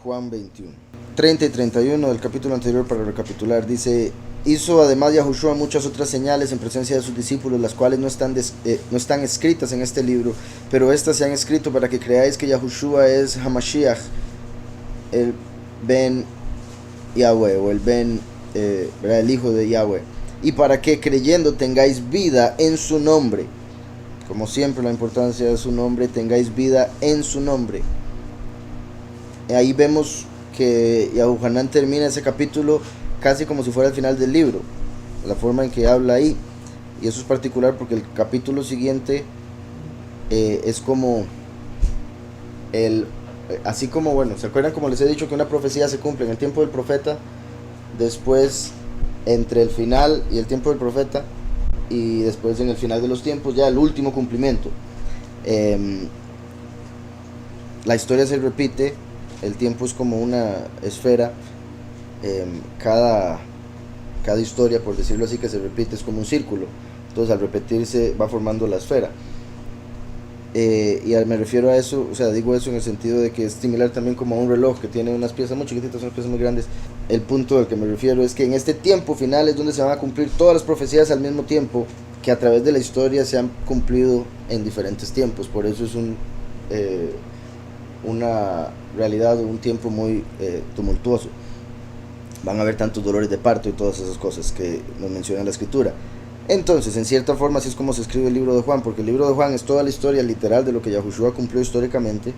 Juan 21. 30 y 31 del capítulo anterior para recapitular. Dice: hizo además Yahushua muchas otras señales en presencia de sus discípulos, las cuales no están escritas en este libro, pero estas se han escrito para que creáis que Yahushua es Hamashiach, el Ben Yahweh, o el Ben, el hijo de Yahweh, y para que creyendo tengáis vida en su nombre. Como siempre, la importancia de su nombre, tengáis vida en su nombre. Ahí vemos que Yahuhanan termina ese capítulo casi como si fuera el final del libro, la forma en que habla ahí. Y eso es particular porque el capítulo siguiente es como así como, bueno, ¿se acuerdan como les he dicho que una profecía se cumple en el tiempo del profeta? Después, entre el final y el tiempo del profeta, y después en el final de los tiempos, ya el último cumplimiento. La historia se repite, el tiempo es como una esfera, cada historia, por decirlo así, que se repite es como un círculo, entonces al repetirse va formando la esfera. Y me refiero a eso, o sea, digo eso en el sentido de que es similar también como a un reloj que tiene unas piezas muy chiquititas, unas piezas muy grandes. El punto al que me refiero es que en este tiempo final es donde se van a cumplir todas las profecías al mismo tiempo, que a través de la historia se han cumplido en diferentes tiempos. Por eso es una realidad, un tiempo muy tumultuoso. Van a haber tantos dolores de parto y todas esas cosas que nos menciona la escritura. Entonces, en cierta forma, así es como se escribe el libro de Juan, porque el libro de Juan es toda la historia literal de lo que Yahushua cumplió históricamente.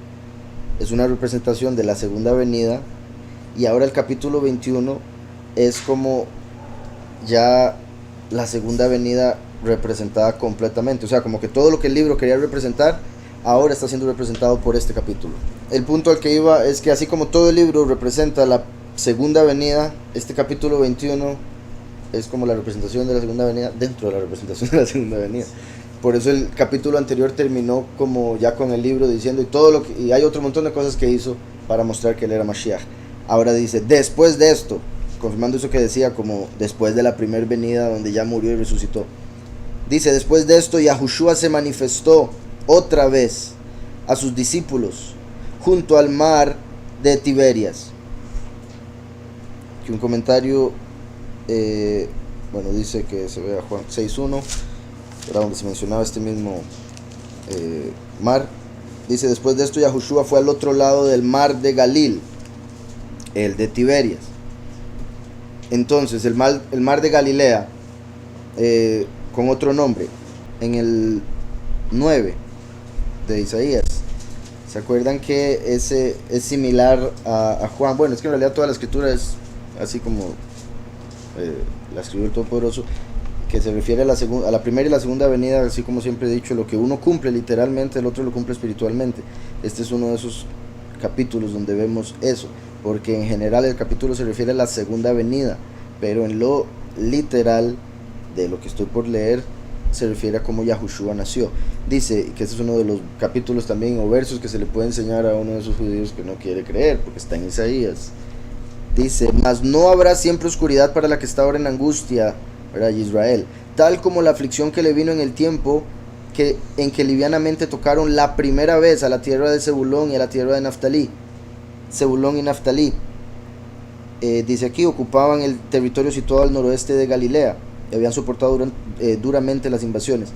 Es una representación de la segunda venida. Y ahora el capítulo 21 es como ya la segunda venida representada completamente. O sea, como que todo lo que el libro quería representar, ahora está siendo representado por este capítulo. El punto al que iba es que así como todo el libro representa la segunda venida, este capítulo 21 es como la representación de la segunda venida dentro de la representación de la segunda venida. Por eso el capítulo anterior terminó como ya con el libro diciendo y hay otro montón de cosas que hizo para mostrar que él era Mashiach. Ahora dice, después de esto, confirmando eso que decía, como después de la primera venida donde ya murió y resucitó. Dice, después de esto Yahushua se manifestó otra vez a sus discípulos junto al mar de Tiberias. Que un comentario, dice que se vea Juan 6.1, era donde se mencionaba este mismo mar. Dice, después de esto Yahushua fue al otro lado del mar de Galil, el de Tiberias. Entonces el mar de Galilea, con otro nombre, en el 9 de Isaías, ¿se acuerdan que ese es similar a Juan? Bueno, es que en realidad toda la escritura es así como la escribió el Todopoderoso, que se refiere a la primera y la segunda venida, así como siempre he dicho, lo que uno cumple literalmente, el otro lo cumple espiritualmente. Este es uno de esos capítulos donde vemos eso, porque en general el capítulo se refiere a la segunda venida, pero en lo literal de lo que estoy por leer se refiere a cómo Yahushua nació. Dice que este es uno de los capítulos también o versos que se le puede enseñar a uno de esos judíos que no quiere creer, porque está en Isaías. Dice, mas no habrá siempre oscuridad para la que está ahora en angustia, ¿verdad? Israel, tal como la aflicción que le vino en el tiempo en que livianamente tocaron la primera vez a la tierra de Zebulón y a la tierra de Naftalí. Zebulón y Naftalí, dice aquí, ocupaban el territorio situado al noroeste de Galilea y habían soportado duramente las invasiones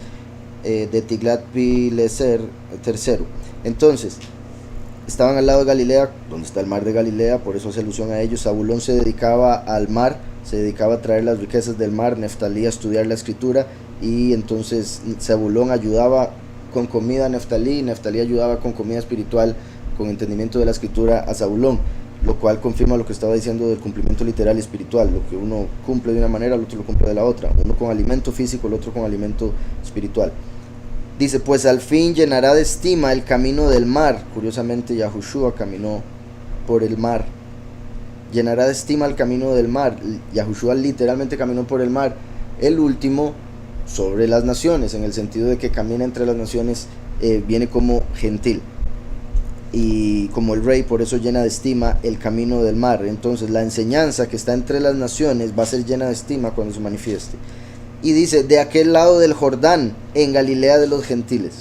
de Tiglat-Pileser III. Entonces, estaban al lado de Galilea, donde está el mar de Galilea, por eso hace alusión a ellos. Zabulón se dedicaba al mar, se dedicaba a traer las riquezas del mar, Neftalí a estudiar la escritura, y entonces Zabulón ayudaba con comida a Neftalí, y Neftalí ayudaba con comida espiritual, con entendimiento de la escritura a Zabulón, lo cual confirma lo que estaba diciendo del cumplimiento literal y espiritual. Lo que uno cumple de una manera, el otro lo cumple de la otra, uno con alimento físico, el otro con alimento espiritual. Dice, pues al fin llenará de estima el camino del mar. Curiosamente Yahushua caminó por el mar. Llenará de estima el camino del mar. Yahushua literalmente caminó por el mar. El último sobre las naciones, en el sentido de que camina entre las naciones, viene como gentil. Y como el rey, por eso llena de estima el camino del mar. Entonces la enseñanza que está entre las naciones va a ser llena de estima cuando se manifieste. Y dice, de aquel lado del Jordán, en Galilea de los gentiles.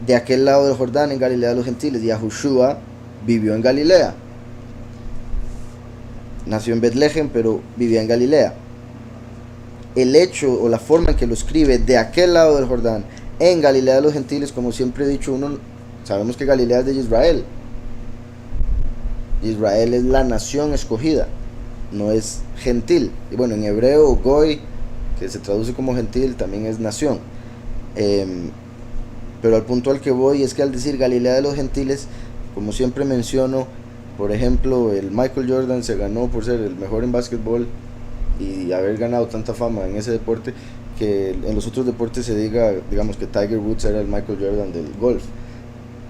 De aquel lado del Jordán, en Galilea de los gentiles. Yahushua vivió en Galilea. nació en Betlehem, pero vivía en Galilea. El hecho o la forma en que lo escribe de aquel lado del Jordán, en Galilea de los gentiles, como siempre he dicho, sabemos que Galilea es de Israel. Israel es la nación escogida, no es gentil. Y bueno, en hebreo, goy, que se traduce como gentil, también es nación. Pero al punto al que voy es que al decir Galilea de los gentiles, como siempre menciono, por ejemplo, el Michael Jordan se ganó por ser el mejor en básquetbol y haber ganado tanta fama en ese deporte, que en los otros deportes se diga, digamos, que Tiger Woods era el Michael Jordan del golf.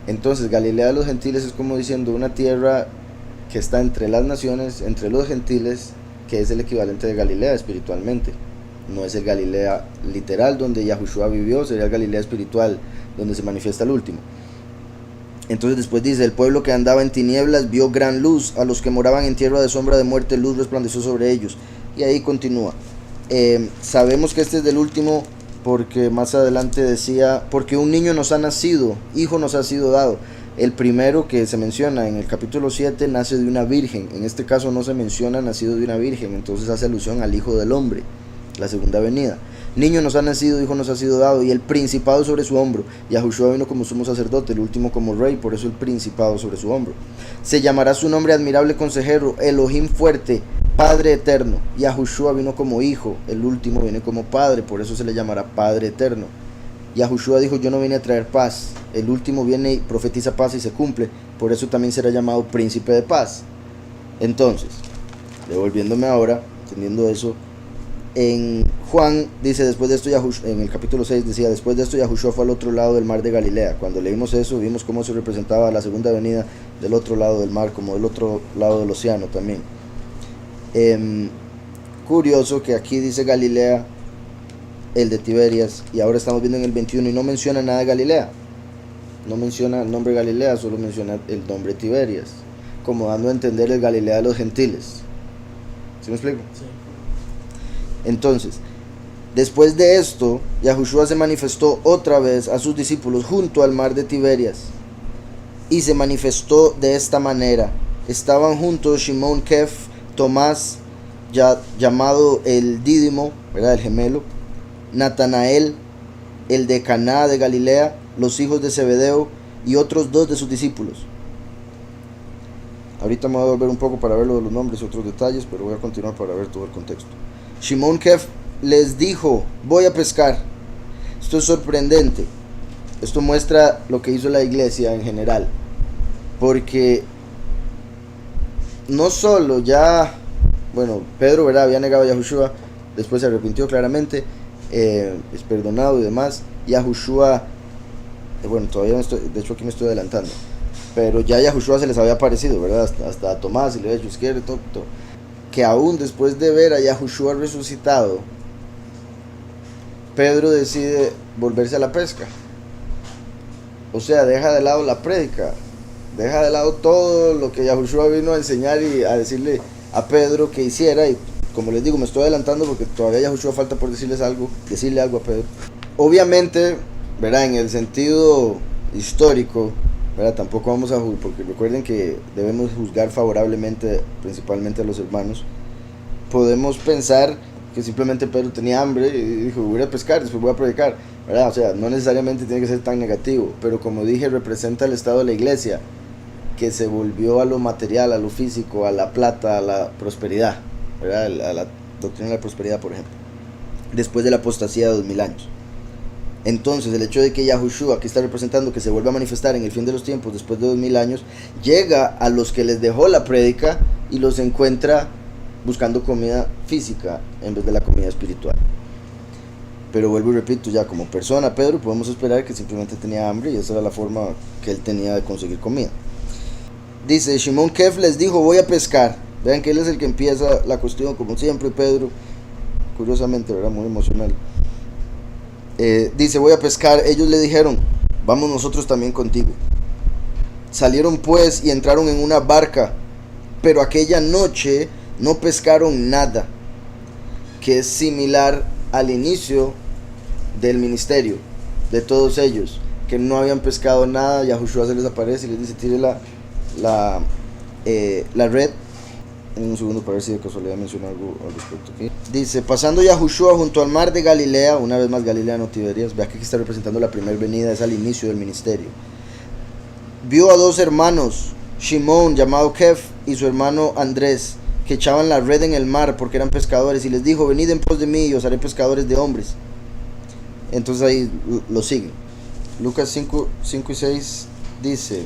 Entonces Galilea de los gentiles es como diciendo una tierra que está entre las naciones, entre los gentiles, que es el equivalente de Galilea espiritualmente. No es el Galilea literal donde Yahushua vivió, sería el Galilea espiritual donde se manifiesta el último. Entonces después dice, el pueblo que andaba en tinieblas vio gran luz, a los que moraban en tierra de sombra de muerte luz resplandeció sobre ellos. Y ahí continúa. Sabemos que este es del último porque más adelante decía, porque un niño nos ha nacido, hijo nos ha sido dado. El primero que se menciona en el capítulo 7 nace de una virgen, en este caso no se menciona nacido de una virgen, entonces hace alusión al Hijo del Hombre, la segunda venida. Niño nos ha nacido, hijo nos ha sido dado, y el principado sobre su hombro. Yahushua vino como sumo sacerdote, el último como rey, por eso el principado sobre su hombro. Se llamará su nombre admirable consejero, Elohim fuerte, Padre eterno. Yahushua vino como hijo, el último viene como padre, por eso se le llamará Padre eterno. Yahushua dijo, yo no vine a traer paz, el último viene y profetiza paz y se cumple, por eso también será llamado príncipe de paz. Entonces, devolviéndome ahora, entendiendo eso, en Juan dice, después de esto Yahushua, en el capítulo 6 decía, después de esto Yahushua fue al otro lado del mar de Galilea. Cuando leímos eso, vimos cómo se representaba la segunda venida del otro lado del mar, como del otro lado del océano también. Curioso que aquí dice Galilea, el de Tiberias, y ahora estamos viendo en el 21 y no menciona nada de Galilea, no menciona el nombre Galilea, solo menciona el nombre Tiberias, como dando a entender el Galilea de los gentiles. ¿Sí me explico? Sí. Entonces, después de esto, Yahushua se manifestó otra vez a sus discípulos junto al mar de Tiberias, y se manifestó de esta manera. Estaban juntos Shimón Kef, Tomás, llamado el Dídimo, ¿verdad? El gemelo, Natanael, el de Caná de Galilea, los hijos de Zebedeo y otros dos de sus discípulos. Ahorita me voy a volver un poco para ver lo de los nombres y otros detalles, pero voy a continuar para ver todo el contexto. Shimón Kef les dijo, voy a pescar. Esto es sorprendente. Esto muestra lo que hizo la iglesia en general, porque no solo Pedro, ¿verdad?, había negado a Yahushua, después se arrepintió claramente, es perdonado y demás. Yahushua, todavía no estoy, de hecho aquí me estoy adelantando, pero ya Yahushua se les había aparecido, ¿verdad?, hasta a Tomás y le había dicho izquierdo, todo, que aún después de ver a Yahushua resucitado, Pedro decide volverse a la pesca. O sea, deja de lado la prédica, deja de lado todo lo que Yahushua vino a enseñar y a decirle a Pedro que hiciera. Y como les digo, me estoy adelantando porque todavía Yahushua falta por decirle algo a Pedro. Obviamente, ¿verdad?, en el sentido histórico, ¿verdad?, tampoco vamos a juzgar, porque recuerden que debemos juzgar favorablemente principalmente a los hermanos. Podemos pensar que simplemente Pedro tenía hambre y dijo, voy a pescar, después voy a predicar, ¿verdad? O sea, no necesariamente tiene que ser tan negativo, pero como dije, representa el estado de la iglesia, que se volvió a lo material, a lo físico, a la plata, a la prosperidad, ¿verdad?, a la doctrina de la prosperidad, por ejemplo, después de la apostasía de 2000 años. Entonces el hecho de que Yahushua, que está representando que se vuelve a manifestar en el fin de los tiempos después de 2000 años, llega a los que les dejó la prédica y los encuentra buscando comida física en vez de la comida espiritual. Pero vuelvo y repito, ya como persona, Pedro, podemos esperar que simplemente tenía hambre y esa era la forma que él tenía de conseguir comida. Dice, Shimón Kef les dijo, voy a pescar. Vean que él es el que empieza la cuestión, como siempre. Pedro, curiosamente, ¿verdad?, muy emocional. Dice, voy a pescar. Ellos le dijeron, vamos nosotros también contigo. Salieron pues y entraron en una barca, pero aquella noche no pescaron nada, que es similar al inicio del ministerio de todos ellos, que no habían pescado nada. Yahushua se les aparece y les dice, tire la red. en un segundo para ver si de casualidad menciona algo al respecto. ¿Okay? Dice, pasando Yahushua junto al mar de Galilea, una vez más Galilea, no Tiberias, vea que aquí está representando la primera venida, es al inicio del ministerio. Vio a dos hermanos, Shimón llamado Kef y su hermano Andrés, que echaban la red en el mar porque eran pescadores, y les dijo, venid en pos de mí y os haré pescadores de hombres. Entonces ahí lo siguen. Lucas 5 y 6 dice,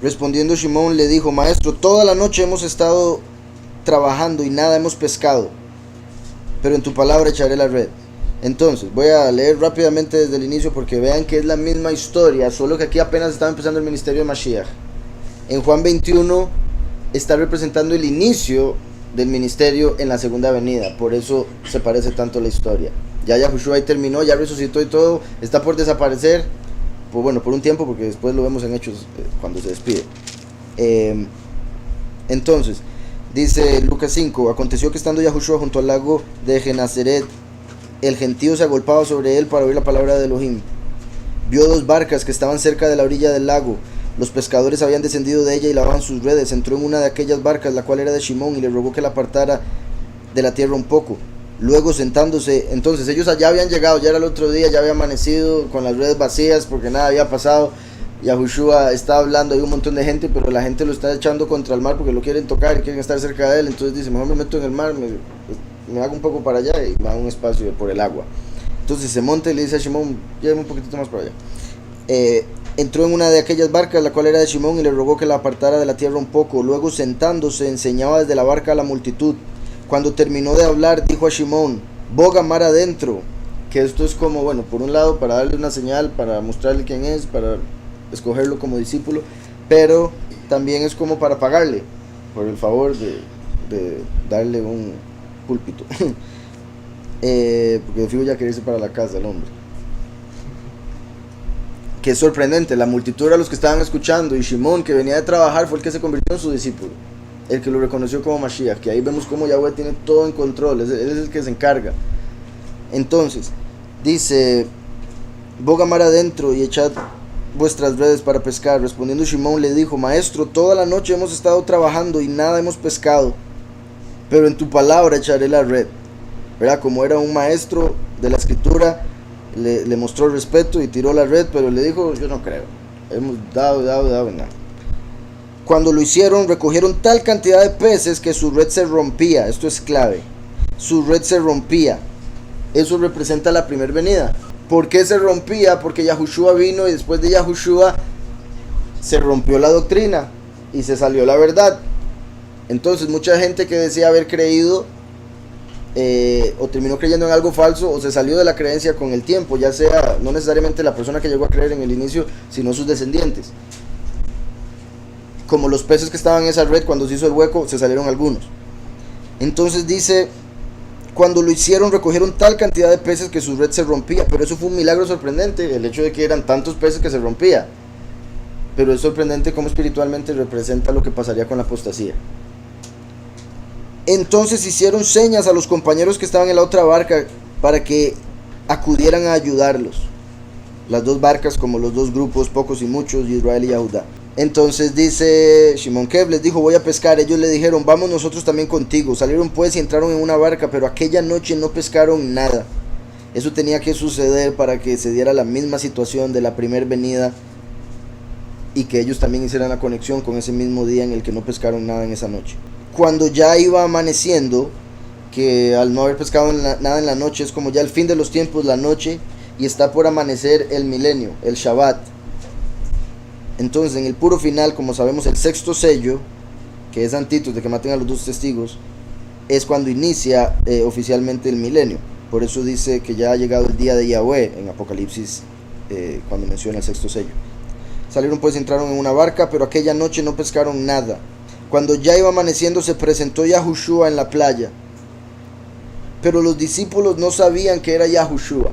respondiendo Shimón le dijo, maestro, toda la noche hemos estado trabajando y nada hemos pescado, pero en tu palabra echaré la red. Entonces voy a leer rápidamente desde el inicio porque vean que es la misma historia, solo que aquí apenas estaba empezando el ministerio de Mashiach. En Juan 21 está representando el inicio del ministerio en la segunda venida, por eso se parece tanto la historia. Ya Yahushua ahí terminó, ya resucitó y todo, está por desaparecer, pues bueno, por un tiempo, porque después lo vemos en Hechos cuando se despide. Entonces, dice Lucas 5, aconteció que estando Yahushua junto al lago de Genazaret, el gentío se agolpaba sobre él para oír la palabra de Elohim. Vio dos barcas que estaban cerca de la orilla del lago. Los pescadores habían descendido de ella y lavaban sus redes. Entró en una de aquellas barcas, la cual era de Shimón, y le rogó que la apartara de la tierra un poco. Luego sentándose, entonces ellos allá habían llegado, ya era el otro día, ya había amanecido con las redes vacías porque nada había pasado. Yahushua está hablando, hay un montón de gente, pero la gente lo está echando contra el mar porque lo quieren tocar y quieren estar cerca de él. Entonces dice, mejor me meto en el mar, me hago un poco para allá y me hago un espacio por el agua. Entonces se monta y le dice a Shimón, llévame un poquitito más para allá. Entró en una de aquellas barcas, la cual era de Shimón, y le rogó que la apartara de la tierra un poco. Luego sentándose enseñaba desde la barca a la multitud. Cuando terminó de hablar, dijo a Shimón, boga mar adentro. Que esto es como, bueno, por un lado para darle una señal, para mostrarle quién es, para escogerlo como discípulo, pero también es como para pagarle por el favor de darle un púlpito. Porque de fijo ya quería irse para la casa el hombre. Que es sorprendente, la multitud era los que estaban escuchando, y Shimón, que venía de trabajar, fue el que se convirtió en su discípulo, el que lo reconoció como Mashiach, que ahí vemos como Yahweh tiene todo en control, él es el que se encarga. Entonces, dice, boga mar adentro y echad vuestras redes para pescar. Respondiendo Shimón le dijo, maestro, toda la noche hemos estado trabajando y nada hemos pescado, pero en tu palabra echaré la red. ¿Verdad? Como era un maestro de la escritura, le mostró respeto y tiró la red, pero le dijo, yo no creo, hemos dado nada. Cuando lo hicieron, recogieron tal cantidad de peces que su red se rompía. Esto es clave, su red se rompía. Eso representa la primera venida. ¿Por qué se rompía? Porque Yahushua vino, y después de Yahushua se rompió la doctrina y se salió la verdad. Entonces mucha gente que decía haber creído o terminó creyendo en algo falso, o se salió de la creencia con el tiempo, ya sea no necesariamente la persona que llegó a creer en el inicio, sino sus descendientes. Como los peces que estaban en esa red, cuando se hizo el hueco, se salieron algunos. Entonces dice, cuando lo hicieron, recogieron tal cantidad de peces que su red se rompía. Pero eso fue un milagro sorprendente, el hecho de que eran tantos peces que se rompía. Pero es sorprendente cómo espiritualmente representa lo que pasaría con la apostasía. Entonces hicieron señas a los compañeros que estaban en la otra barca para que acudieran a ayudarlos. Las dos barcas, como los dos grupos, pocos y muchos, Israel y Judá. Entonces dice Shimón Kev, les dijo, voy a pescar. Ellos le dijeron, vamos nosotros también contigo. Salieron pues y entraron en una barca, pero aquella noche no pescaron nada. Eso tenía que suceder para que se diera la misma situación de la primera venida, y que ellos también hicieran la conexión con ese mismo día en el que no pescaron nada en esa noche. Cuando ya iba amaneciendo, que al no haber pescado nada en la noche, es como ya el fin de los tiempos, la noche, y está por amanecer el milenio, el Shabbat. Entonces en el puro final, como sabemos, el sexto sello, que es antitos de que maten a los dos testigos, es cuando inicia oficialmente el milenio. Por eso dice que ya ha llegado el día de Yahweh en Apocalipsis, cuando menciona el sexto sello. Salieron pues y entraron en una barca, pero aquella noche no pescaron nada. Cuando ya iba amaneciendo, se presentó Yahushua en la playa, pero los discípulos no sabían que era Yahushua.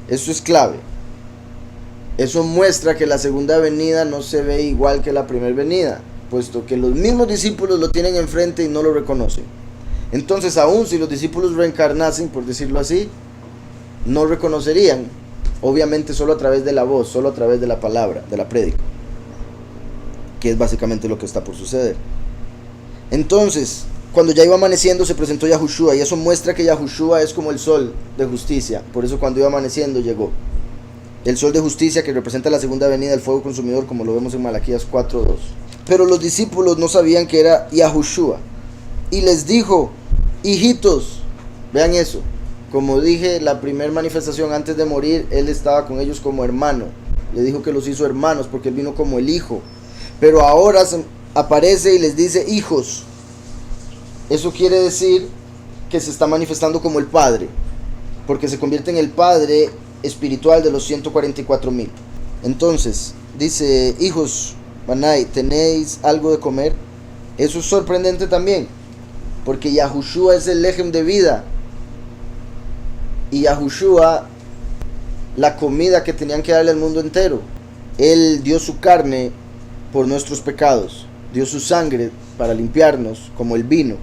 Eso es clave. Eso muestra que la segunda venida no se ve igual que la primera venida, puesto que los mismos discípulos lo tienen enfrente y no lo reconocen. Entonces, aun si los discípulos reencarnasen, por decirlo así, no reconocerían, obviamente solo a través de la voz, solo a través de la palabra, de la prédica, que es básicamente lo que está por suceder. Entonces, cuando ya iba amaneciendo, se presentó Yahushua, y eso muestra que Yahushua es como el sol de justicia. Por eso cuando iba amaneciendo llegó. El sol de justicia, que representa la segunda venida del fuego consumidor, como lo vemos en Malaquías 4:2. Pero los discípulos no sabían que era Yahushua. Y les dijo: hijitos, vean eso. Como dije, la primera manifestación antes de morir, él estaba con ellos como hermano. Le dijo que los hizo hermanos porque él vino como el hijo. Pero ahora aparece y les dice hijos. Eso quiere decir que se está manifestando como el Padre, porque se convierte en el Padre espiritual de los 144,000. Entonces, dice: hijos, Banai, ¿tenéis algo de comer? Eso es sorprendente también, porque Yahushua es el lejem de vida. Y Yahushua, la comida que tenían que darle al mundo entero. Él dio su carne por nuestros pecados, dio su sangre para limpiarnos, como el vino.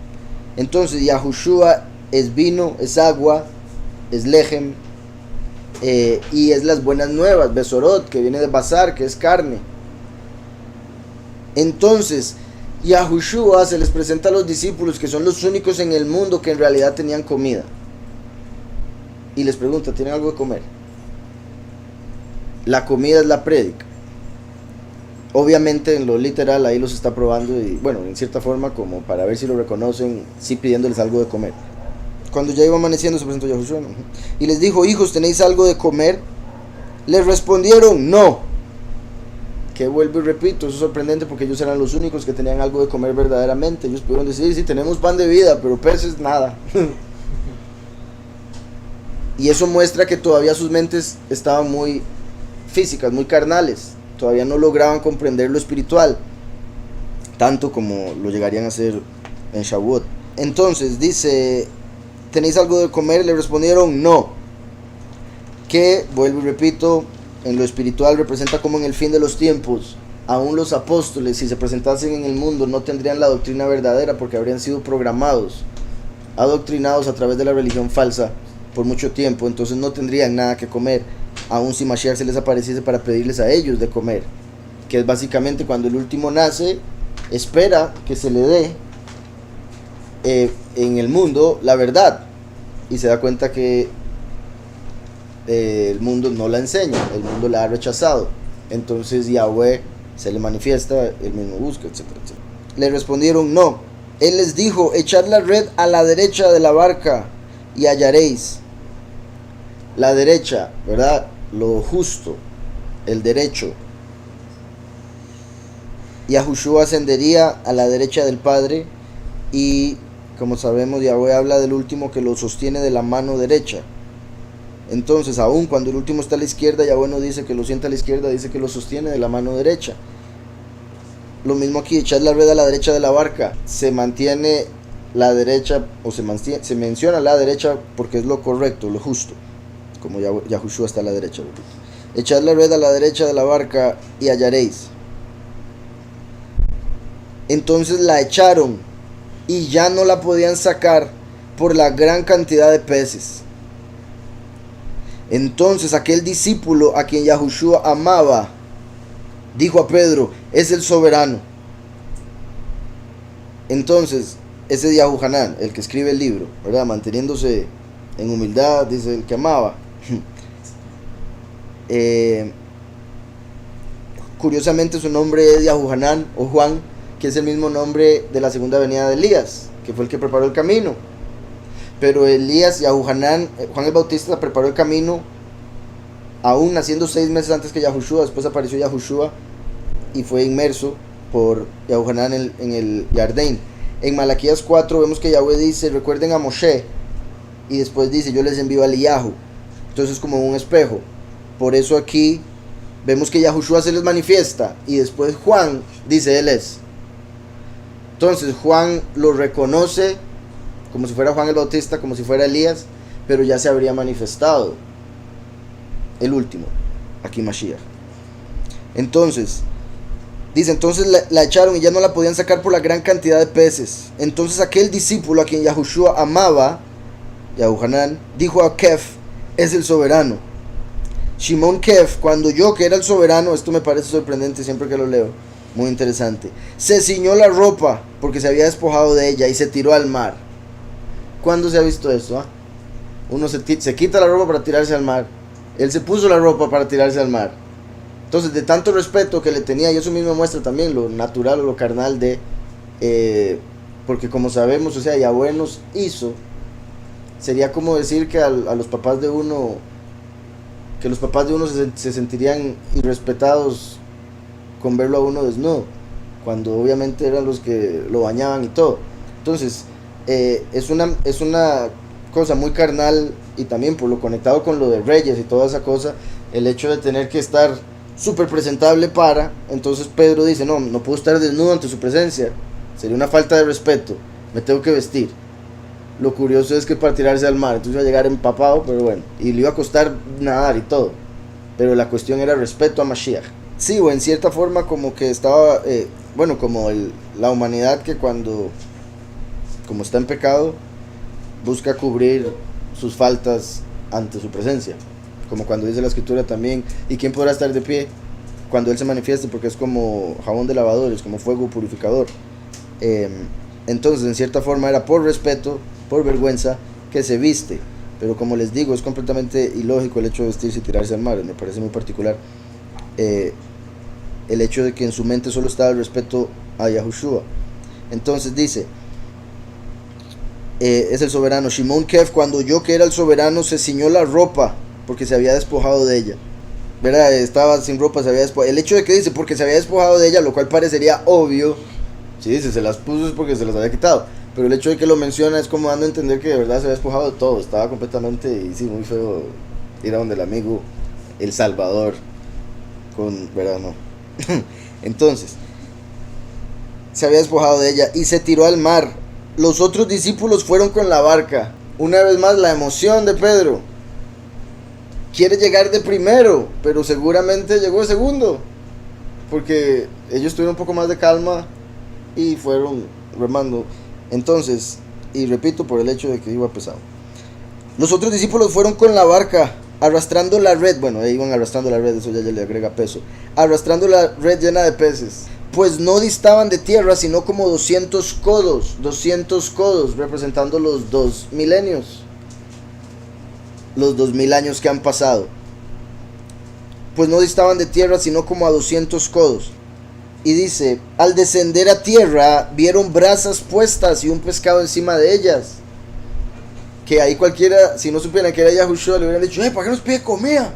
Entonces Yahushua es vino, es agua, es lejem, y es las buenas nuevas, Besorot, que viene de Basar, que es carne. Entonces Yahushua se les presenta a los discípulos, que son los únicos en el mundo que en realidad tenían comida, y les pregunta: ¿tienen algo de comer? La comida es la prédica. Obviamente en lo literal ahí los está probando, y bueno, en cierta forma como para ver si lo reconocen, sí, pidiéndoles algo de comer. Cuando ya iba amaneciendo se presentó Yahushua, ¿no? Y les dijo: hijos, ¿tenéis algo de comer? Les respondieron: no. Que vuelvo y repito, eso es sorprendente, porque ellos eran los únicos que tenían algo de comer verdaderamente. Ellos pudieron decir: sí, tenemos pan de vida, pero peces nada. Y eso muestra que todavía sus mentes estaban muy físicas, muy carnales. Todavía no lograban comprender lo espiritual, tanto como lo llegarían a hacer en Shavuot. Entonces dice: ¿tenéis algo de comer? Le respondieron: no. Que, vuelvo y repito, en lo espiritual representa como en el fin de los tiempos, aún los apóstoles, si se presentasen en el mundo, no tendrían la doctrina verdadera, porque habrían sido programados, adoctrinados a través de la religión falsa por mucho tiempo. Entonces no tendrían nada que comer, aun si Mashiach se les apareciese para pedirles a ellos de comer, que es básicamente cuando el último nace, espera que se le dé en el mundo la verdad, y se da cuenta que el mundo no la enseña, el mundo la ha rechazado. Entonces Yahweh se le manifiesta, él mismo busca, etcétera, etcétera. Le respondieron: no. Él les dijo: echad la red a la derecha de la barca y hallaréis. La derecha, ¿verdad? Lo justo, el derecho. Yahushua ascendería a la derecha del Padre, y como sabemos, Yahweh habla del último que lo sostiene de la mano derecha. Entonces, aun cuando el último está a la izquierda, Yahweh no dice que lo sienta a la izquierda, dice que lo sostiene de la mano derecha. Lo mismo aquí: echad la red a la derecha de la barca. Se mantiene la derecha, o se menciona la derecha porque es lo correcto, lo justo, como Yahushua está a la derecha. Echad la red a la derecha de la barca y hallaréis. Entonces la echaron, y ya no la podían sacar por la gran cantidad de peces. Entonces aquel discípulo a quien Yahushua amaba dijo a Pedro: es el soberano. Entonces ese Yahuhanán, el que escribe el libro, ¿verdad?, manteniéndose en humildad, dice: el que amaba. Curiosamente su nombre es Yahuhanán, o Juan, que es el mismo nombre de la segunda venida de Elías, que fue el que preparó el camino. Pero Elías, Yahuhanán, Juan el Bautista preparó el camino aún naciendo 6 meses antes que Yahushua. Después apareció Yahushua y fue inmerso por Yahuhanán en el Jardín. En Malaquías 4 vemos que Yahweh dice: recuerden a Moshe, y después dice: yo les envío a Eliyahu. Entonces es como un espejo. Por eso aquí vemos que Yahushua se les manifiesta, y después Juan dice: él es. Entonces Juan lo reconoce como si fuera Juan el Bautista, como si fuera Elías, pero ya se habría manifestado el último, aquí Mashiach. Entonces dice: entonces la echaron y ya no la podían sacar por la gran cantidad de peces. Entonces aquel discípulo a quien Yahushua amaba, Yahuhanán, dijo a Kef: es el soberano. Shimon Kef, cuando oyó que era el soberano, esto me parece sorprendente siempre que lo leo, Muy interesante. Se ciñó la ropa porque se había despojado de ella y se tiró al mar. ¿Cuándo se ha visto eso? Uno se quita la ropa para tirarse al mar. Él se puso la ropa para tirarse al mar. Entonces, de tanto respeto que le tenía, y eso mismo muestra también lo natural o lo carnal de... porque como sabemos, o sea, Yahweh nos hizo. Sería como decir que a los papás de uno... Que los papás de uno se sentirían irrespetados con verlo a uno desnudo, cuando obviamente eran los que lo bañaban y todo. Entonces, es una cosa muy carnal, y también por lo conectado con lo de Reyes y toda esa cosa, el hecho de tener que estar súper presentable para... Entonces Pedro dice, no puedo estar desnudo ante su presencia, sería una falta de respeto, me tengo que vestir. Lo curioso es que para tirarse al mar, entonces iba a llegar empapado, pero bueno, y le iba a costar nadar y todo, pero la cuestión era respeto a Mashiach. Sí, o en cierta forma como que estaba, como la humanidad que como está en pecado, busca cubrir sus faltas ante su presencia, como cuando dice la escritura también, ¿y quién podrá estar de pie cuando Él se manifieste? Porque es como jabón de lavadores, como fuego purificador. Entonces, en cierta forma era por respeto, por vergüenza, que se viste. Pero como les digo, es completamente ilógico el hecho de vestirse y tirarse al mar. Me parece muy particular el hecho de que en su mente solo estaba el respeto a Yahushua. Entonces dice, es el soberano. Shimon Kef, cuando oyó que era el soberano, se ciñó la ropa porque se había despojado de ella. ¿Verdad? Estaba sin ropa, se había despojado. El hecho de que dice porque se había despojado de ella, lo cual parecería obvio. Si dice se las puso es porque se las había quitado. Pero el hecho de que lo menciona es como dando a entender que de verdad se había despojado de todo. Estaba completamente, y sí, muy feo ir a donde el amigo El Salvador con, ¿verdad? No. Entonces, se había despojado de ella y se tiró al mar. Los otros discípulos fueron con la barca. Una vez más la emoción de Pedro. Quiere llegar de primero, pero seguramente llegó de segundo, porque ellos tuvieron un poco más de calma y fueron remando. Entonces, y repito, por el hecho de que iba pesado. Los otros discípulos fueron con la barca, arrastrando la red. Bueno, iban arrastrando la red, eso ya le agrega peso. Arrastrando la red llena de peces. Pues no distaban de tierra, sino como 200 codos. 200 codos, representando los 2 milenios. Los 2000 años que han pasado. Pues no distaban de tierra, sino como a 200 codos. Y dice, al descender a tierra, vieron brasas puestas y un pescado encima de ellas. Que ahí cualquiera, si no supieran que era Yahushua, le hubieran dicho, ¿para qué nos pide comida?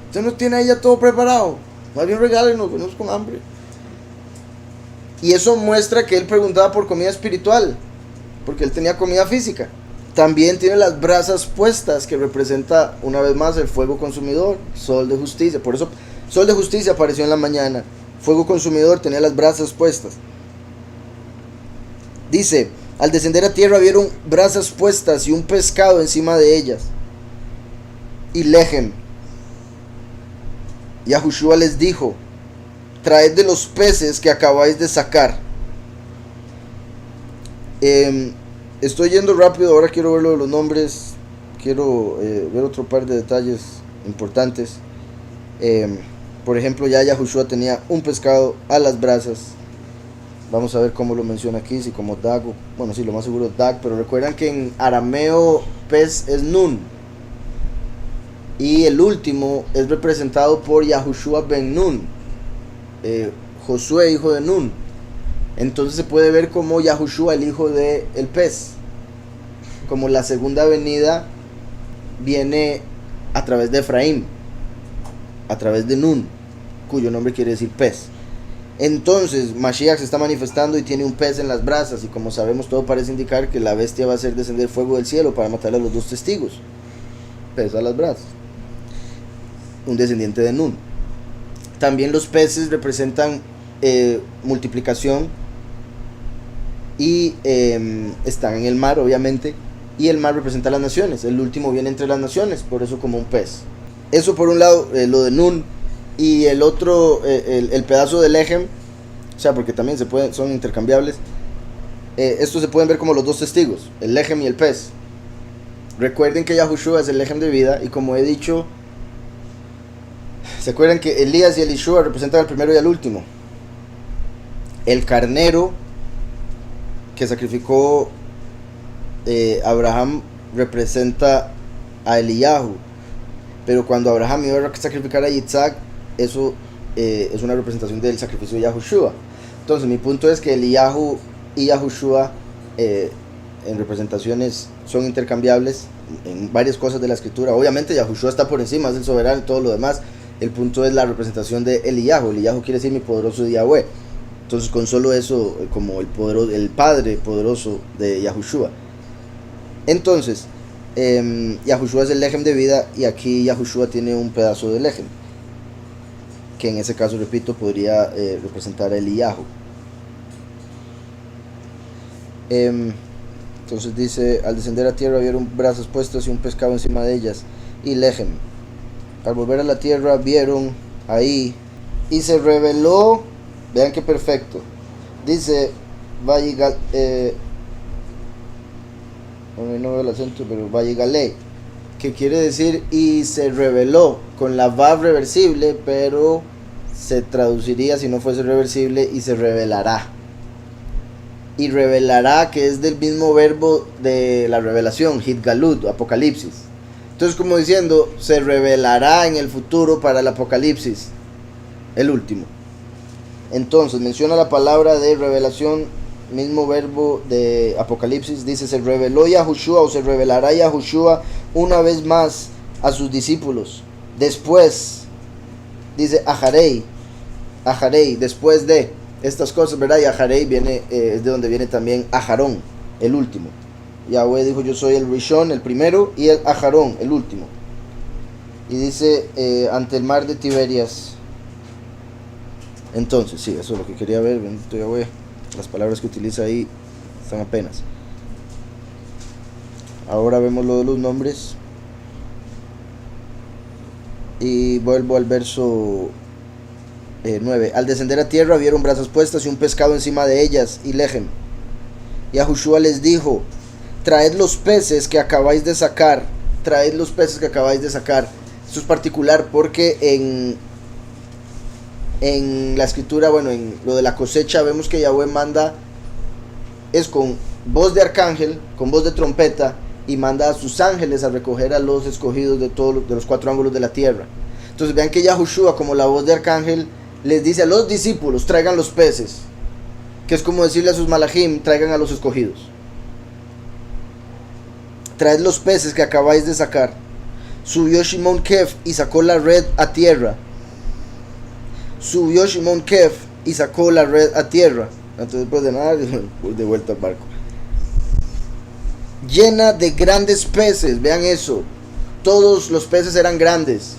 Usted no tiene ahí ya todo preparado. Más bien regálenos, venimos con hambre. Y eso muestra que él preguntaba por comida espiritual, porque él tenía comida física. También tiene las brasas puestas, que representa una vez más el fuego consumidor, sol de justicia. Por eso, sol de justicia apareció en la mañana. Fuego consumidor tenía las brasas puestas. Dice, al descender a tierra vieron brasas puestas y un pescado encima de ellas. Y lejem. Yahushua les dijo, traed de los peces que acabáis de sacar. Estoy yendo rápido, ahora quiero ver lo de los nombres. Quiero ver otro par de detalles importantes. Por ejemplo, ya Yahushua tenía un pescado a las brasas. Vamos a ver cómo lo menciona aquí, si como dag, bueno, sí, lo más seguro es dag, pero recuerdan que en arameo pez es nun. Y el último es representado por Yahushua ben Nun, Josué, hijo de Nun. Entonces se puede ver como Yahushua, el hijo de el pez, como la segunda venida viene a través de Efraín, a través de Nun, cuyo nombre quiere decir pez. Entonces Mashiach se está manifestando y tiene un pez en las brasas, y como sabemos todo parece indicar que la bestia va a hacer descender fuego del cielo para matar a los 2 testigos. Pez a las brasas, un descendiente de Nun. También los peces representan multiplicación y están en el mar, obviamente, y el mar representa las naciones. El último viene entre las naciones, por eso como un pez. Eso por un lado, lo de Nun. Y el otro, el pedazo de lejem, o sea, porque también son intercambiables. Estos se pueden ver como los 2 testigos, el lejem y el pez. Recuerden que Yahushua es el lejem de vida, y como he dicho, ¿se acuerdan que Elías y Elishua representan al primero y al último? El carnero que sacrificó Abraham representa a Eliyahu, pero cuando Abraham iba a sacrificar a Yitzhak, eso es una representación del sacrificio de Yahushua. Entonces mi punto es que Eliyahu y Yahushua en representaciones son intercambiables en varias cosas de la escritura. Obviamente Yahushua está por encima, es el soberano y todo lo demás. El punto es la representación de Eliyahu. Eliyahu quiere decir mi poderoso Yahweh. Entonces con solo eso, como el padre poderoso de Yahushua. Entonces Yahushua es el lejem de vida, y aquí Yahushua tiene un pedazo de lejem, que en ese caso, repito, podría representar a Eliyahu. Entonces dice: al descender a tierra vieron brasas puestas y un pescado encima de ellas, y lejem. Al volver a la tierra vieron ahí, y se reveló, vean qué perfecto, dice no veo el acento, pero Vayigalé, que quiere decir y se reveló, con la vav reversible, pero se traduciría, si no fuese reversible, y se revelará. Y revelará, que es del mismo verbo de la revelación, Hitgalut, Apocalipsis. Entonces, como diciendo, se revelará en el futuro para el Apocalipsis, el último. Entonces menciona la palabra de revelación, mismo verbo de Apocalipsis. Dice: se reveló Yahushua, o se revelará Yahushua una vez más a sus discípulos. Después, dice Ajarei, después de estas cosas, ¿verdad? Y Ajarei viene, es de donde viene también Ajarón, el último. Yahweh dijo: yo soy el Rishon, el primero, y el Ajarón, el último. Y dice ante el mar de Tiberias. Entonces, sí, eso es lo que quería ver. Bendito Yahweh. Las palabras que utiliza ahí están apenas. Ahora vemos lo de los nombres. Y vuelvo al verso 9. Al descender a tierra vieron brasas puestas y un pescado encima de ellas, y lejem. Y Yahushua les dijo: traed los peces que acabáis de sacar. Traed los peces que acabáis de sacar. Esto es particular porque en la escritura, bueno, en lo de la cosecha, vemos que Yahweh manda, es con voz de arcángel, con voz de trompeta, y manda a sus ángeles a recoger a los escogidos de todos de los 4 ángulos de la tierra. Entonces vean que Yahushua, como la voz de arcángel, les dice a los discípulos: traigan los peces, que es como decirle a sus malachim: traigan a los escogidos. Traed los peces que acabáis de sacar. Subió Shimon Kef y sacó la red a tierra. Subió Shimon Kef y sacó la red a tierra. Entonces, después de nada, de vuelta al barco. Llena de grandes peces. Vean eso. Todos los peces eran grandes.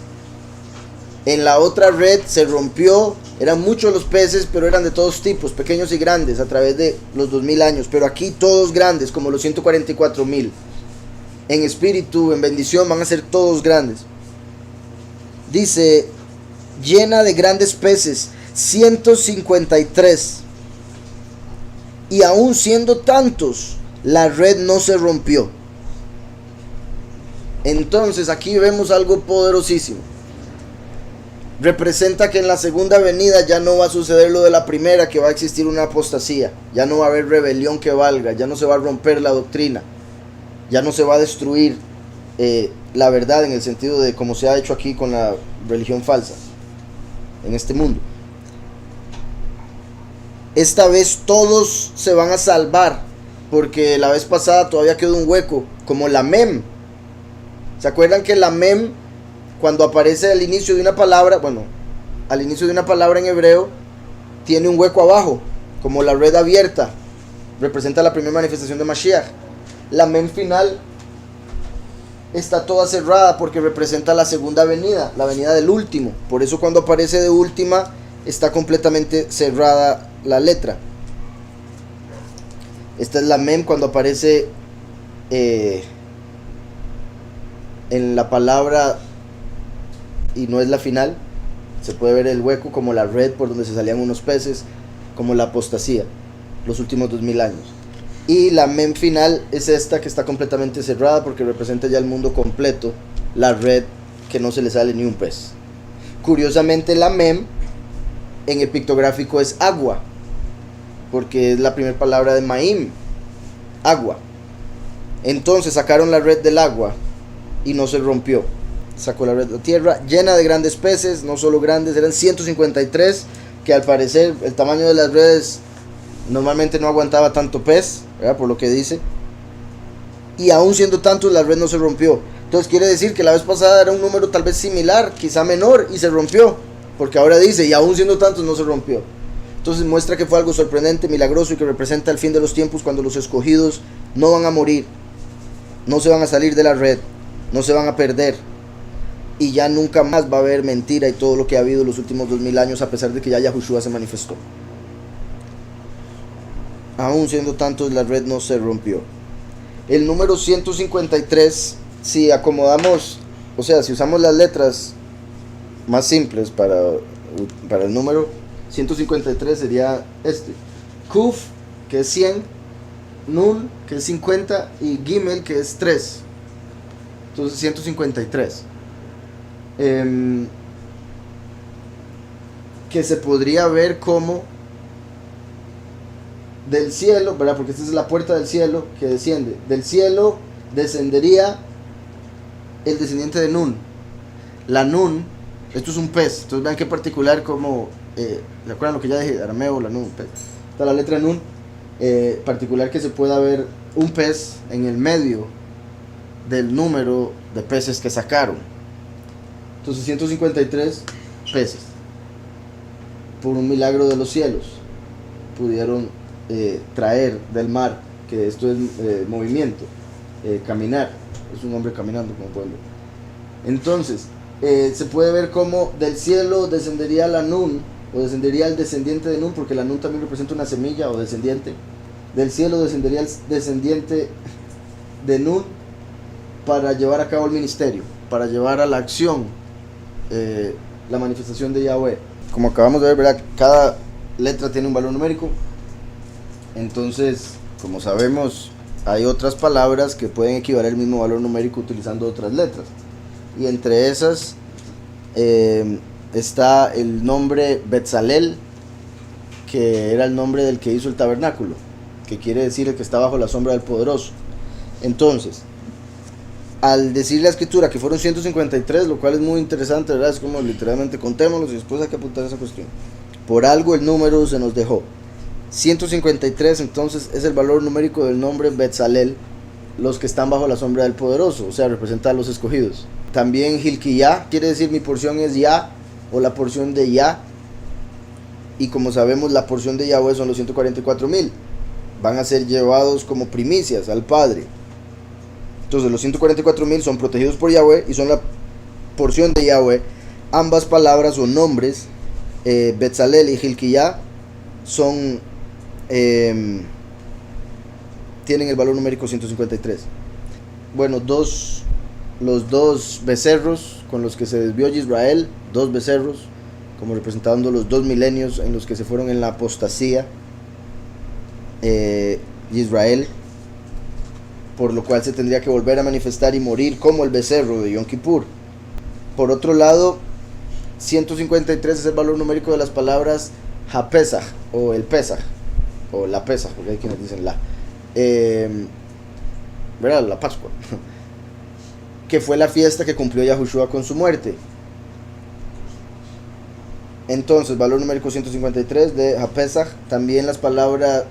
En la otra red se rompió. Eran muchos los peces, pero eran de todos tipos, pequeños y grandes, a través de los 2000 años. Pero aquí todos grandes, como los 144,000. En espíritu, en bendición, van a ser todos grandes. Dice: llena de grandes peces, 153. Y aún siendo tantos, la red no se rompió. Entonces aquí vemos algo poderosísimo. Representa que en la segunda venida ya no va a suceder lo de la primera, que va a existir una apostasía. Ya no va a haber rebelión que valga, ya no se va a romper la doctrina, ya no se va a destruir la verdad, en el sentido de como se ha hecho aquí con la religión falsa en este mundo. Esta vez todos se van a salvar, porque la vez pasada todavía quedó un hueco, como la mem. ¿Se acuerdan que la mem, cuando aparece al inicio de una palabra, bueno, al inicio de una palabra en hebreo, tiene un hueco abajo, como la red abierta, representa la primera manifestación de Mashiach? La mem final está toda cerrada porque representa la segunda venida, la venida del último. Por eso cuando aparece de última está completamente cerrada la letra. Esta es la mem cuando aparece en la palabra y no es la final. Se puede ver el hueco, como la red por donde se salían unos peces, como la apostasía, los últimos 2000 años. Y la mem final es esta, que está completamente cerrada porque representa ya el mundo completo, la red que no se le sale ni un pez. Curiosamente, la mem en el pictográfico es agua. porque es la primera palabra de Maim, agua. Entonces sacaron la red del agua y no se rompió. Sacó la red de la tierra llena de grandes peces, no solo grandes, eran 153, que al parecer el tamaño de las redes normalmente no aguantaba tanto pez, ¿verdad? Por lo que dice. Y aún siendo tantos, la red no se rompió. Entonces quiere decir que la vez pasada era un número tal vez similar, quizá menor, y se rompió. Porque ahora dice, y aún siendo tantos no se rompió. Entonces muestra que fue algo sorprendente, milagroso, y que representa el fin de los tiempos, cuando los escogidos no van a morir, no se van a salir de la red, no se van a perder, y ya nunca más va a haber mentira y todo lo que ha habido los últimos 2000 años, a pesar de que ya Yahushua se manifestó. Aún siendo tantos, la red no se rompió. El número 153, si acomodamos, o sea, si usamos las letras más simples para el número 153, sería este: Kuf, que es 100, Nun, que es 50, y Gimel, que es 3. Entonces 153. Que se podría ver como del cielo, ¿verdad? Porque esta es la puerta del cielo que desciende. Del cielo descendería el descendiente de Nun. La Nun, esto es un pez. Entonces vean qué particular como, ¿se acuerdan lo que ya dije? Arameo, la Nun, pez. Está la letra Nun. Particular que se pueda ver un pez en el medio del número de peces que sacaron. Entonces 153 peces, por un milagro de los cielos, pudieron traer del mar, que esto es movimiento, caminar, es un hombre caminando como pueblo. Entonces se puede ver como del cielo descendería la Nun, o descendería el descendiente de Nun, porque la Nun también representa una semilla o descendiente. Del cielo descendería el descendiente de Nun para llevar a cabo el ministerio, para llevar a la acción la manifestación de Yahweh. Como acabamos de ver, ¿verdad? Cada letra tiene un valor numérico. Entonces, como sabemos, hay otras palabras que pueden equivaler al mismo valor numérico utilizando otras letras. Y entre esas está el nombre Betzalel, que era el nombre del que hizo el tabernáculo, que quiere decir el que está bajo la sombra del Poderoso. Entonces, al decir la escritura que fueron 153, lo cual es muy interesante, ¿verdad? Es como literalmente contémoslos y después hay que apuntar esa cuestión. Por algo el número se nos dejó. 153 entonces es el valor numérico del nombre Betzalel, los que están bajo la sombra del Poderoso, o sea, representa a los escogidos. También Hilkiah quiere decir mi porción es Ya, o la porción de Ya. Y como sabemos, la porción de Yahweh son los 144,000. Van a ser llevados como primicias al Padre. Entonces los 144,000 son protegidos por Yahweh y son la porción de Yahweh. Ambas palabras o nombres, Betzalel y Hilkiah, son tienen el valor numérico 153. Bueno, los dos becerros con los que se desvió Israel, dos becerros, como representando los 2 milenios en los que se fueron en la apostasía Israel, por lo cual se tendría que volver a manifestar y morir como el becerro de Yom Kippur. Por otro lado, 153 es el valor numérico de las palabras HaPesach, o el Pesach, o la Pesach, porque hay quienes dicen la, ¿verdad? La Pascua, que fue la fiesta que cumplió Yahushua con su muerte. Entonces, valor numérico 153 de HaPesach. También las palabras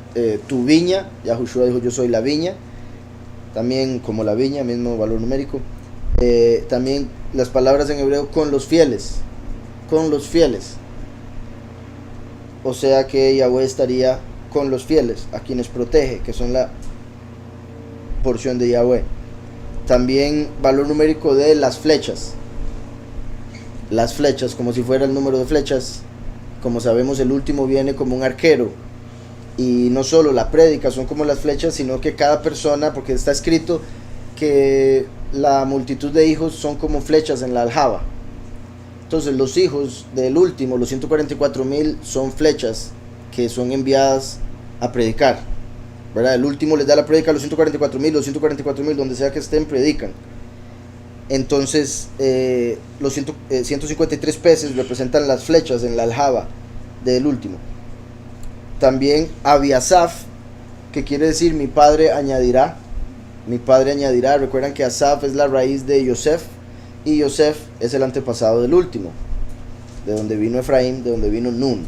tu viña, Yahushua dijo yo soy la viña, también como la viña, mismo valor numérico. También las palabras en hebreo con los fieles, o sea que Yahweh estaría con los fieles, a quienes protege, que son la porción de Yahweh. También valor numérico de las flechas, como si fuera el número de flechas. Como sabemos, el último viene como un arquero, y no solo la prédica son como las flechas, sino que cada persona, porque está escrito que la multitud de hijos son como flechas en la aljaba. Entonces los hijos del último, los 144,000, son flechas que son enviadas a predicar, ¿verdad? El último les da la prédica a los 144,000, los 144,000 donde sea que estén predican. Entonces los 153 peces representan las flechas en la aljaba del último. También Abiasaf, que quiere decir mi padre añadirá. Mi padre añadirá. Recuerdan que Asaf es la raíz de Yosef, y Yosef es el antepasado del último, de donde vino Efraín, de donde vino Nun.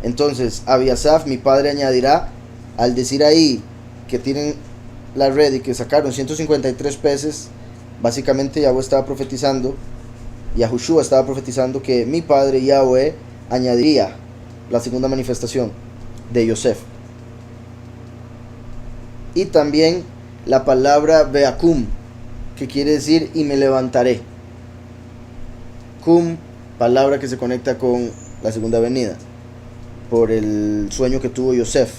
Entonces, Abiasaf, mi padre añadirá. Al decir ahí que tienen la red y que sacaron 153 peces, básicamente Yahweh estaba profetizando, Yahushua estaba profetizando que mi padre Yahweh añadiría la segunda manifestación de Yosef. Y también la palabra Beakum, que quiere decir y me levantaré. Kum, palabra que se conecta con la segunda venida, por el sueño que tuvo Yosef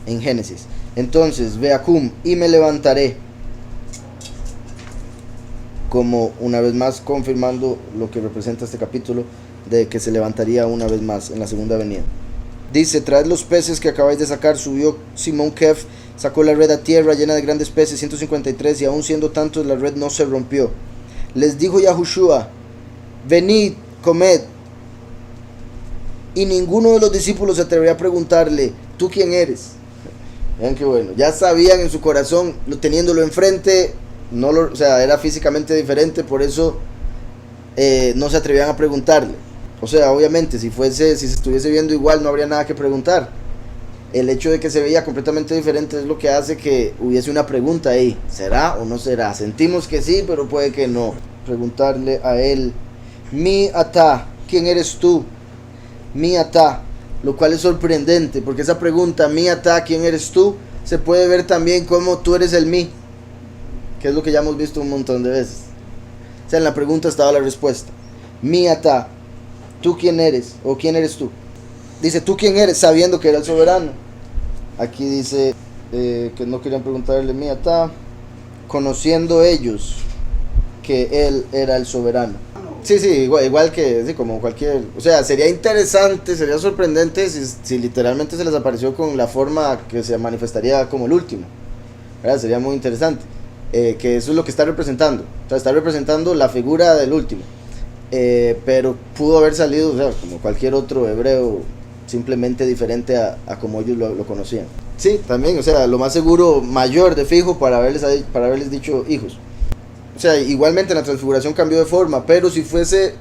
en Génesis. Entonces, Beakum, y me levantaré, como una vez más confirmando lo que representa este capítulo, de que se levantaría una vez más en la segunda venida. Dice, traed los peces que acabáis de sacar. Subió Simón Kef, sacó la red a tierra llena de grandes peces, 153, y aún siendo tantos la red no se rompió. Les dijo Yahushua, venid, comed. Y ninguno de los discípulos se atrevería a preguntarle, ¿tú quién eres? Vean qué bueno, ya sabían en su corazón, teniéndolo enfrente, o sea, era físicamente diferente, por eso no se atrevían a preguntarle. O sea, obviamente, si se estuviese viendo igual, no habría nada que preguntar. El hecho de que se veía completamente diferente es lo que hace que hubiese una pregunta ahí. ¿Será o no será? Sentimos que sí, pero puede que no. Preguntarle a él, mi ata, ¿quién eres tú? Mi ata, lo cual es sorprendente, porque esa pregunta, mi ata, ¿quién eres tú?, se puede ver también como tú eres el mí, que es lo que ya hemos visto un montón de veces. O sea, en la pregunta estaba la respuesta. Mi ata, ¿tú quién eres? ¿O quién eres tú? Dice, ¿tú quién eres? Sabiendo que era el soberano. Aquí dice que no querían preguntarle mi ata, conociendo ellos que él era el soberano. Sí, igual que, sí, como cualquier, o sea, sería interesante, sería sorprendente si literalmente se les apareció con la forma que se manifestaría como el último, ¿verdad? Sería muy interesante, que eso es lo que está representando, o sea, está representando la figura del último, pero pudo haber salido, o sea, como cualquier otro hebreo, simplemente diferente a como ellos lo conocían. Sí, también, o sea, lo más seguro, mayor de fijo para haberles dicho hijos. O sea, igualmente la transfiguración cambió de forma, pero si fuese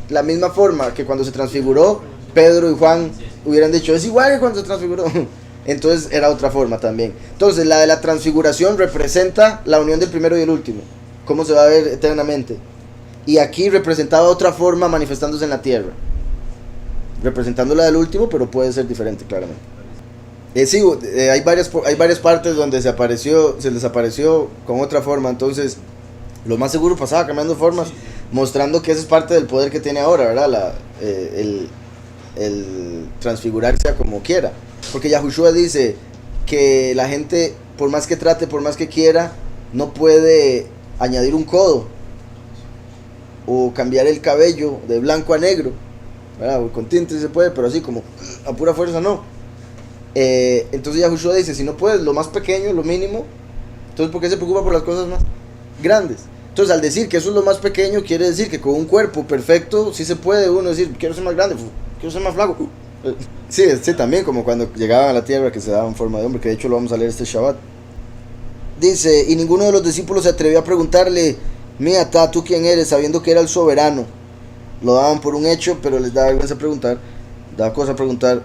la misma forma que cuando se transfiguró, Pedro y Juan hubieran dicho, es igual que cuando se transfiguró. Entonces era otra forma también. Entonces la de la transfiguración representa la unión del primero y el último, cómo se va a ver eternamente. Y aquí representaba otra forma manifestándose en la tierra, representando la del último, pero puede ser diferente claramente. Sí, hay varias partes donde se les apareció con otra forma, entonces lo más seguro pasaba cambiando formas, mostrando que esa es parte del poder que tiene ahora, ¿verdad? El transfigurarse a como quiera. Porque Yahushua dice que la gente, por más que trate, por más que quiera, no puede añadir un codo o cambiar el cabello de blanco a negro, ¿verdad? O con tinte se puede, pero así como a pura fuerza no. Entonces Yahushua dice, si no puedes lo más pequeño, lo mínimo, entonces ¿por qué se preocupa por las cosas más grandes? Entonces, al decir que eso es lo más pequeño, quiere decir que con un cuerpo perfecto sí se puede uno decir, quiero ser más grande, quiero ser más flaco. Sí, también como cuando llegaban a la tierra que se daban forma de hombre, que de hecho lo vamos a leer este Shabbat. Dice, y ninguno de los discípulos se atrevió a preguntarle, mira, ¿tú quién eres? Sabiendo que era el soberano. Lo daban por un hecho, pero les daba vergüenza preguntar, daba cosa preguntar.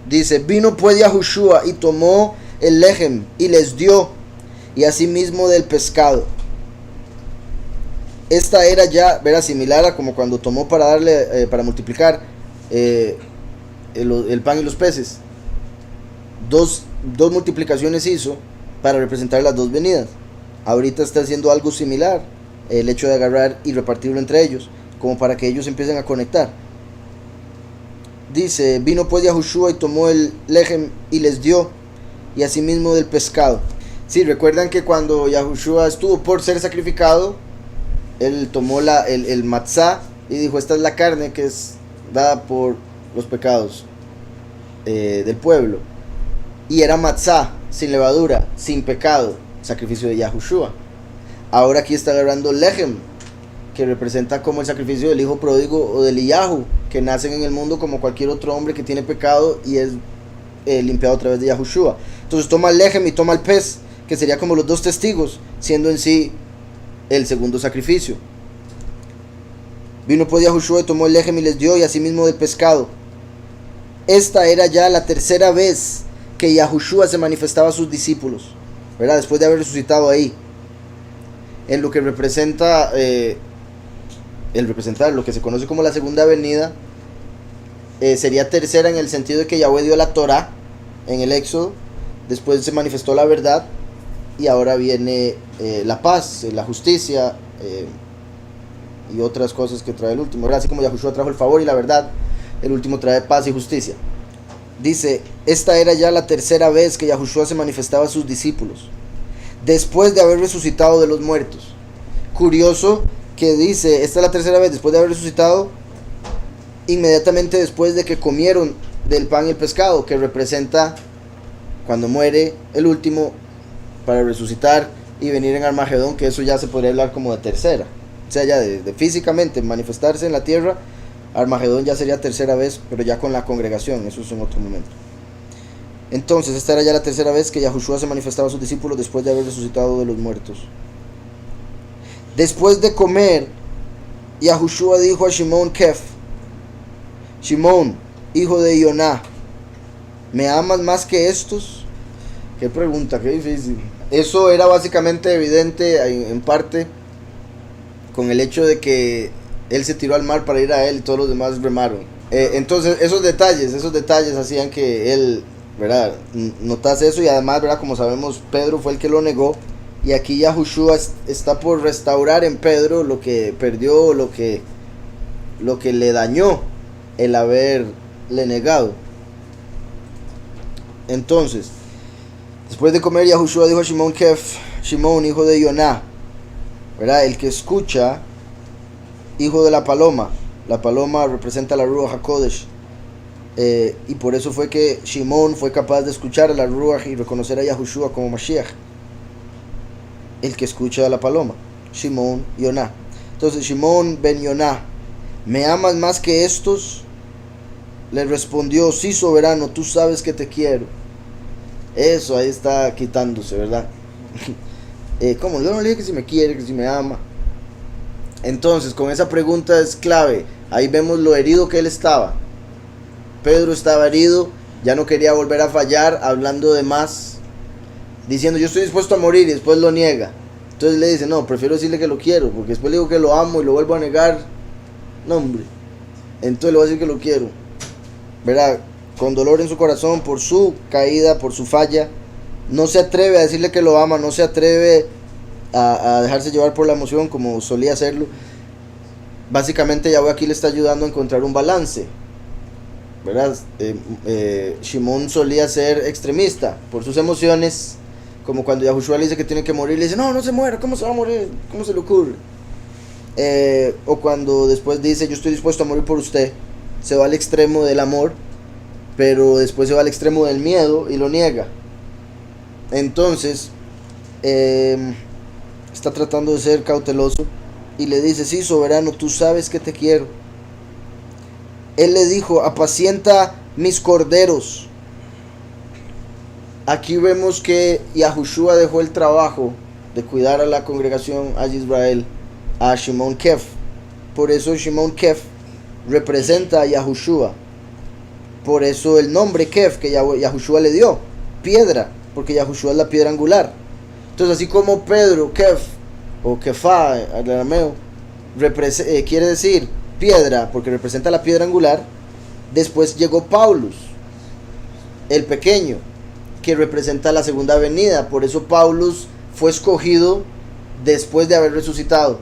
Dice, vino pues Yahushua y tomó el lejem y les dio, y asimismo del pescado. Esta era ya, era similar a como cuando tomó para darle, para multiplicar el pan y los peces. Dos multiplicaciones hizo para representar las dos venidas. Ahorita está haciendo algo similar, el hecho de agarrar y repartirlo entre ellos, como para que ellos empiecen a conectar. Dice, vino pues Yahushua y tomó el lejem y les dio, y asimismo del pescado. Sí, recuerdan que cuando Yahushua estuvo por ser sacrificado, él tomó el matzá y dijo, esta es la carne que es dada por los pecados del pueblo. Y era matzá, sin levadura, sin pecado, sacrificio de Yahushua. Ahora aquí está agarrando lejem, que representa como el sacrificio del hijo pródigo o del Eliyahu, que nacen en el mundo como cualquier otro hombre que tiene pecado y es limpiado a través de Yahushua. Entonces toma el lejem y toma el pez, que sería como los dos testigos, siendo en sí el segundo sacrificio. Vino pues Yahushua y tomó el lejem y les dio, y asimismo del pescado. Esta era ya la tercera vez que Yahushua se manifestaba a sus discípulos, ¿verdad? Después de haber resucitado ahí, en lo que representa el representar lo que se conoce como la segunda venida. Sería tercera en el sentido de que Yahweh dio la Torah en el Éxodo, después se manifestó la verdad, y ahora viene la paz, la justicia y otras cosas que trae el último, ¿verdad? Así como Yahushua trajo el favor y la verdad, el último trae paz y justicia. Dice, esta era ya la tercera vez que Yahushua se manifestaba a sus discípulos, después de haber resucitado de los muertos. Curioso que dice, esta es la tercera vez después de haber resucitado, inmediatamente después de que comieron del pan y el pescado, que representa cuando muere el último para resucitar y venir en Armagedón, que eso ya se podría hablar como de tercera. O sea, ya de físicamente manifestarse en la tierra, Armagedón ya sería tercera vez, pero ya con la congregación, eso es en otro momento. Entonces, esta era ya la tercera vez que Yahushua se manifestaba a sus discípulos después de haber resucitado de los muertos. Después de comer, Yahushua dijo a Shimon Kef: Shimón, hijo de Yoná, ¿me amas más que estos? Qué pregunta, qué difícil. Eso era básicamente evidente en parte con el hecho de que él se tiró al mar para ir a él y todos los demás remaron. Entonces esos detalles hacían que él, ¿verdad?, notase eso, y además, ¿verdad?, como sabemos, Pedro fue el que lo negó, y aquí Yahushua está por restaurar en Pedro lo que perdió, lo que le dañó el haberle negado. Entonces, después de comer, Yahushua dijo a Shimon Kef: Shimón, hijo de Yoná, ¿verdad?, el que escucha, hijo de la paloma. La paloma representa la Ruach HaKodesh, y por eso fue que Shimón fue capaz de escuchar a la Ruach y reconocer a Yahushua como Mashiach, el que escucha a la paloma. Shimón, Yoná. Entonces, Shimón ben Yoná, ¿me amas más que estos? Le respondió: sí, soberano, tú sabes que te quiero. Eso ahí está quitándose, ¿verdad? ¿Cómo? Yo no le dije que si me quiere, que si me ama. Entonces, con esa pregunta es clave. Ahí vemos lo herido que él estaba. Pedro estaba herido, ya no quería volver a fallar, hablando de más, diciendo: yo estoy dispuesto a morir, y después lo niega. Entonces le dice: no, prefiero decirle que lo quiero, porque después le digo que lo amo y lo vuelvo a negar. No, hombre. Entonces le voy a decir que lo quiero, ¿verdad? Con dolor en su corazón por su caída, por su falla. No se atreve a decirle que lo ama, no se atreve a dejarse llevar por la emoción como solía hacerlo. Básicamente Yahweh aquí le está ayudando a encontrar un balance, ¿verdad? Shimón solía ser extremista por sus emociones, como cuando Yahushua le dice que tiene que morir, le dice: no, no se muera, ¿cómo se va a morir? ¿Cómo se le ocurre? O cuando después dice: yo estoy dispuesto a morir por usted, se va al extremo del amor, pero después se va al extremo del miedo y lo niega. Entonces está tratando de ser cauteloso y le dice: sí, soberano, tú sabes que te quiero. Él le dijo: apacienta mis corderos. Aquí vemos que Yahushua dejó el trabajo de cuidar a la congregación a Israel a Shimon Kef. Por eso Shimon Kef representa a Yahushua. Por eso el nombre Kef que Yahushua le dio, piedra, porque Yahushua es la piedra angular. Entonces, así como Pedro, Kef, o Kefá al arameo, quiere decir piedra, porque representa la piedra angular, después llegó Paulus, el pequeño, que representa la segunda venida. Por eso Paulus fue escogido después de haber resucitado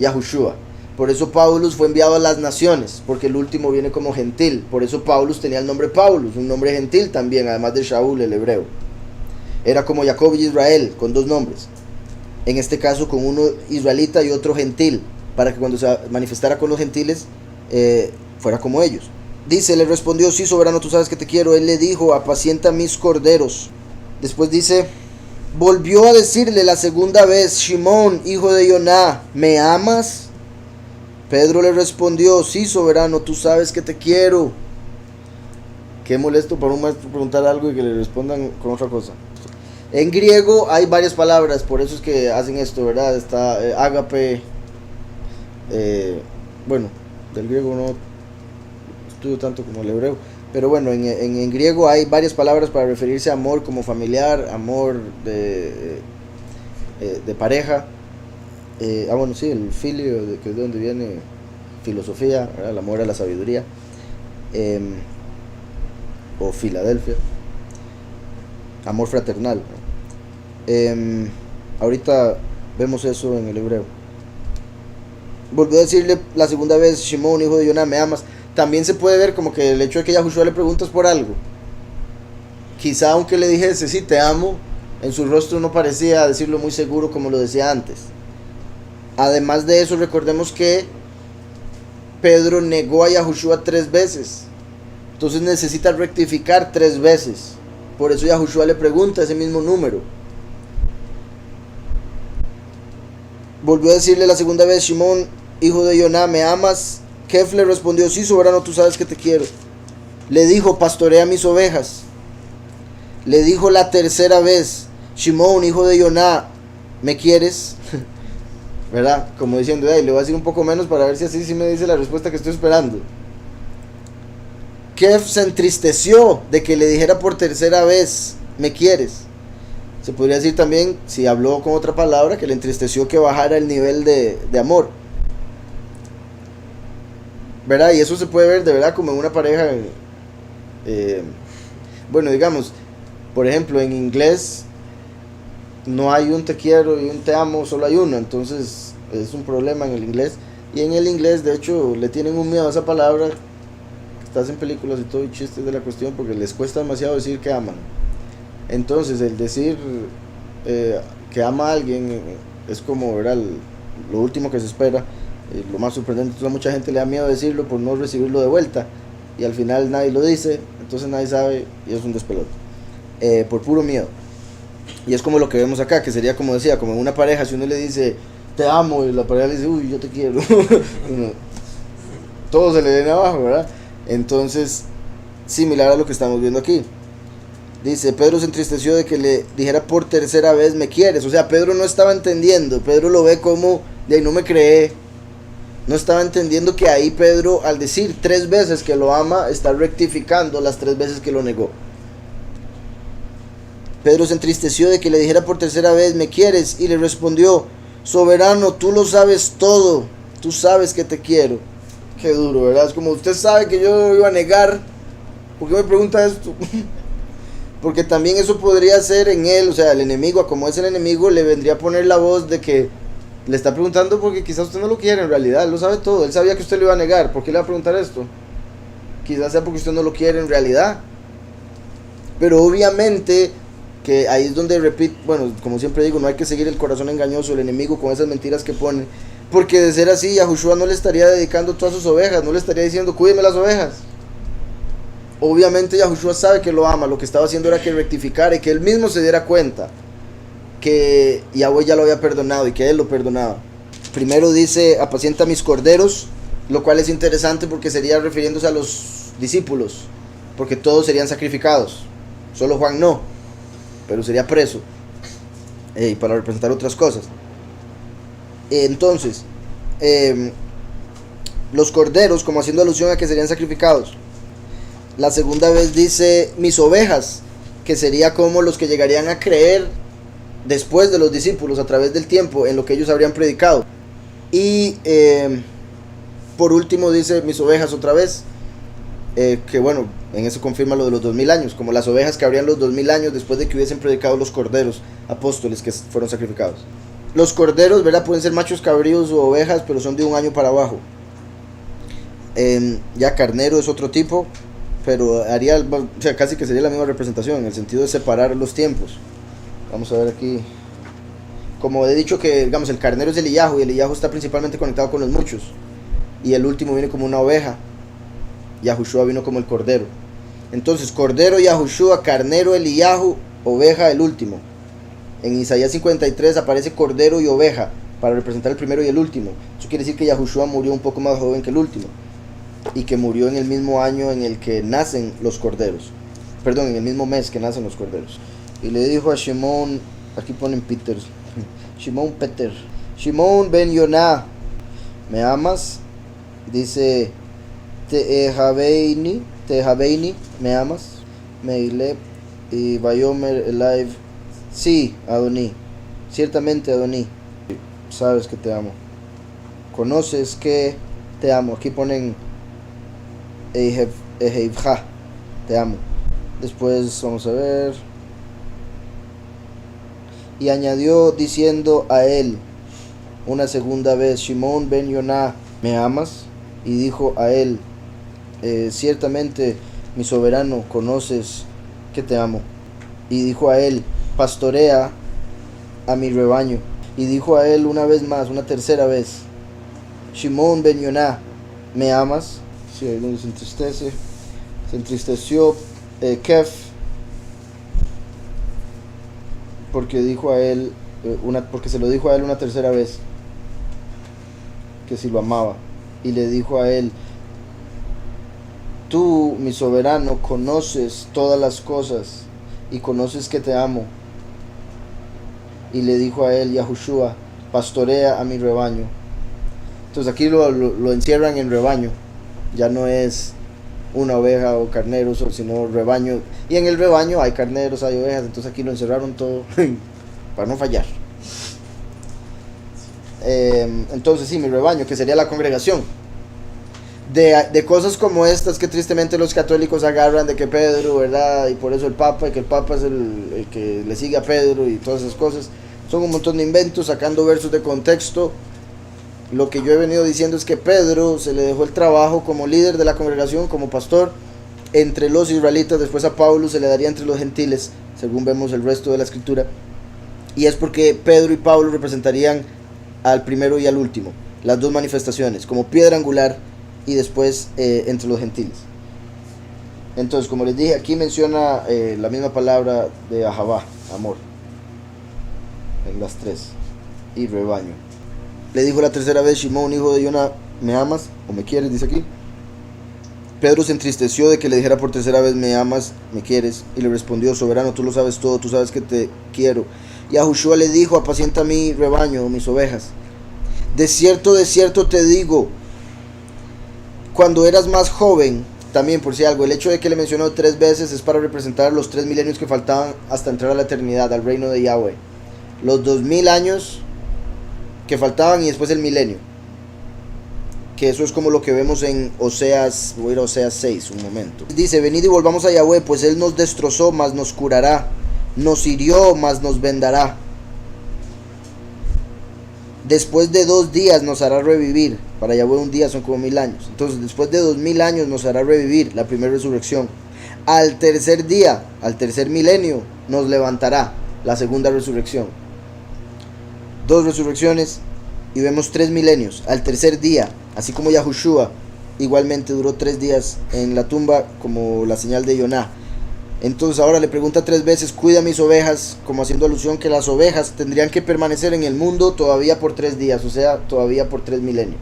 Yahushua. Por eso Paulus fue enviado a las naciones, porque el último viene como gentil. Por eso Paulus tenía el nombre Paulus, un nombre gentil también, además de Shaul, el hebreo. Era como Jacob y Israel, con dos nombres. En este caso con uno israelita y otro gentil, para que cuando se manifestara con los gentiles fuera como ellos. Dice, le respondió: sí, soberano, tú sabes que te quiero. Él le dijo: apacienta mis corderos. Después dice, volvió a decirle la segunda vez: Shimón, hijo de Yoná, ¿me amas? Pedro le respondió: sí, soberano, tú sabes que te quiero. Qué molesto para un maestro preguntar algo y que le respondan con otra cosa. En griego hay varias palabras, por eso es que hacen esto, ¿verdad? Está ágape. Bueno, del griego no estudio tanto como el hebreo. Pero bueno, en griego hay varias palabras para referirse a amor como familiar, amor de pareja. Bueno, sí, el filio, que es de donde viene filosofía, ¿verdad? El amor a la sabiduría. O Filadelfia. Amor fraternal, ¿no? Ahorita vemos eso en el hebreo. Volvió a decirle la segunda vez, Shimón, hijo de Yoná, ¿me amas? También se puede ver como que el hecho de que Yahushua le preguntas por algo. Quizá aunque le dijese, sí, te amo, en su rostro no parecía decirlo muy seguro como lo decía antes. Además de eso, recordemos que Pedro negó a Yahushua 3 veces. Entonces necesita rectificar 3 veces. Por eso Yahushua le pregunta ese mismo número. Volvió a decirle la segunda vez, Shimón, hijo de Yoná, ¿me amas? Kef le respondió, sí, soberano, tú sabes que te quiero. Le dijo, pastorea mis ovejas. Le dijo la tercera vez, Shimón, hijo de Yoná, ¿me quieres? ¿Verdad? Como diciendo, le voy a decir un poco menos para ver si así sí me dice la respuesta que estoy esperando. Kef se entristeció de que le dijera por tercera vez, ¿me quieres? Se podría decir también, si habló con otra palabra, que le entristeció que bajara el nivel de amor. ¿Verdad? Y eso se puede ver de verdad como en una pareja. Bueno, digamos, por ejemplo, en inglés no hay un te quiero y un te amo, solo hay uno. Entonces es un problema en el inglés. Y en el inglés, de hecho, le tienen un miedo a esa palabra. Estás en películas y todo y chistes de la cuestión porque les cuesta demasiado decir que aman. Entonces el decir que ama a alguien es como, ¿verdad? Lo último que se espera, lo más sorprendente. Entonces a mucha gente le da miedo decirlo por no recibirlo de vuelta y al final nadie lo dice, entonces nadie sabe y es un despelote, por puro miedo. Y es como lo que vemos acá, que sería como decía, como en una pareja, si uno le dice te amo y la pareja le dice uy, yo te quiero, todo se le viene abajo, ¿verdad? Entonces, similar a lo que estamos viendo aquí. Dice, Pedro se entristeció de que le dijera por tercera vez, ¿me quieres? O sea, Pedro no estaba entendiendo. Pedro lo ve como, de ahí no me cree. No estaba entendiendo que ahí Pedro, al decir 3 veces que lo ama, está rectificando las 3 veces que lo negó. Pedro se entristeció de que le dijera por tercera vez, ¿me quieres? Y le respondió, soberano, tú lo sabes todo. Tú sabes que te quiero. Qué duro, ¿verdad? Es como, usted sabe que yo iba a negar. ¿Por qué me pregunta esto? Porque también eso podría ser en él, o sea, el enemigo, como es el enemigo, le vendría a poner la voz de que le está preguntando porque quizás usted no lo quiere en realidad, él lo sabe todo, él sabía que usted le iba a negar, ¿por qué le va a preguntar esto? Quizás sea porque usted no lo quiere en realidad. Pero obviamente que ahí es donde repito, bueno, como siempre digo, no hay que seguir el corazón engañoso, el enemigo con esas mentiras que pone, porque de ser así, Yahushua no le estaría dedicando todas sus ovejas, no le estaría diciendo, cuídeme las ovejas. Obviamente Yahushua sabe que lo ama, lo que estaba haciendo era que rectificara y que él mismo se diera cuenta que Yahweh ya lo había perdonado y que él lo perdonaba. Primero dice, apacienta mis corderos, lo cual es interesante porque sería refiriéndose a los discípulos, porque todos serían sacrificados, solo Juan no, pero sería preso, y para representar otras cosas. Entonces, los corderos, como haciendo alusión a que serían sacrificados. La segunda vez dice mis ovejas, que sería como los que llegarían a creer después de los discípulos a través del tiempo en lo que ellos habrían predicado. Y por último dice mis ovejas otra vez, que bueno, en eso confirma lo de los 2000 años, como las ovejas que habrían los 2000 años después de que hubiesen predicado los corderos apóstoles que fueron sacrificados. Los corderos, ¿verdad? Pueden ser machos cabríos o ovejas, pero son de 1 año para abajo. Ya carnero es otro tipo, pero haría, o sea, casi que sería la misma representación en el sentido de separar los tiempos. Vamos a ver aquí. Como he dicho que, digamos, el carnero es el Eliyahu y el Eliyahu está principalmente conectado con los muchos. Y el último viene como una oveja. Yahushua vino como el cordero. Entonces, cordero Yahushua, carnero Eliyahu, oveja el último. En Isaías 53 aparece cordero y oveja para representar el primero y el último. Eso quiere decir que Yahushua murió un poco más joven que el último. y que murió en el mismo año en el que nacen los corderos. Perdón, en el mismo mes que nacen los corderos. Y le dijo a Shimón, aquí ponen Peter, Shimón Peter, Shimón ben Yonah, ¿me amas? Dice, Tehabeini, ¿me amas? Meileb y Bayomer Elive, sí, Adoní, ciertamente Adoní, sabes que te amo, conoces que te amo. Aquí ponen Eheivja, te amo. Después vamos a ver. Y añadió diciendo a él una segunda vez, Shimón ben Yonah, ¿me amas? Y dijo a él, ciertamente mi soberano, conoces que te amo. Y dijo a él, pastorea a mi rebaño. Y dijo a él una vez más, una tercera vez, Shimón ben Yonah, ¿me amas? Sí, ahí donde se entristece. Se entristeció Kef, porque dijo a él, porque se lo dijo a él una tercera vez, que si lo amaba. Y le dijo a él, tú, mi soberano, conoces todas las cosas y conoces que te amo. Y le dijo a él, Yahushua, pastorea a mi rebaño. Entonces aquí lo encierran en rebaño. Ya no es una oveja o carneros, sino rebaño. Y en el rebaño hay carneros, hay ovejas. Entonces aquí lo encerraron todo para no fallar. Entonces sí, mi rebaño, que sería la congregación. De cosas como estas que tristemente los católicos agarran, de que Pedro, ¿verdad? Y por eso el Papa, y que el Papa es el que le sigue a Pedro y todas esas cosas. Son un montón de inventos, sacando versos de contexto. Lo que yo he venido diciendo es que Pedro se le dejó el trabajo como líder de la congregación, como pastor, entre los israelitas. Después a Pablo se le daría entre los gentiles, según vemos el resto de la escritura. Y es porque Pedro y Pablo representarían al primero y al último, las dos manifestaciones, como piedra angular y después entre los gentiles. Entonces, como les dije, aquí menciona la misma palabra de Ahavá, amor, en las tres, y rebaño. Le dijo la tercera vez, Shimón, hijo de Yonah, ¿me amas o me quieres? Dice aquí. Pedro se entristeció de que le dijera por tercera vez, ¿me amas, me quieres? Y le respondió, soberano, tú lo sabes todo, tú sabes que te quiero. Y a Yahushua le dijo, apacienta mi rebaño, mis ovejas. De cierto te digo, cuando eras más joven, también por si algo, el hecho de que le mencionó 3 veces es para representar los 3 milenios que faltaban hasta entrar a la eternidad, al reino de Yahweh. Los 2000 años que faltaban y después el milenio. Que eso es como lo que vemos en Oseas, voy a ir a Oseas 6 un momento. Dice, venid y volvamos a Yahweh, pues él nos destrozó, mas nos curará, nos hirió, mas nos vendará. Después de 2 días nos hará revivir. Para Yahweh un día son como 1000 años. Entonces después de 2000 años nos hará revivir, la primera resurrección. Al tercer día, al tercer milenio, nos levantará, la segunda resurrección. 2 resurrecciones y vemos 3 milenios. Al tercer día, así como Yahushua igualmente duró 3 días en la tumba como la señal de Yonah. Entonces ahora le pregunta 3 veces, cuida mis ovejas, como haciendo alusión que las ovejas tendrían que permanecer en el mundo todavía por 3 días, o sea, todavía por 3 milenios.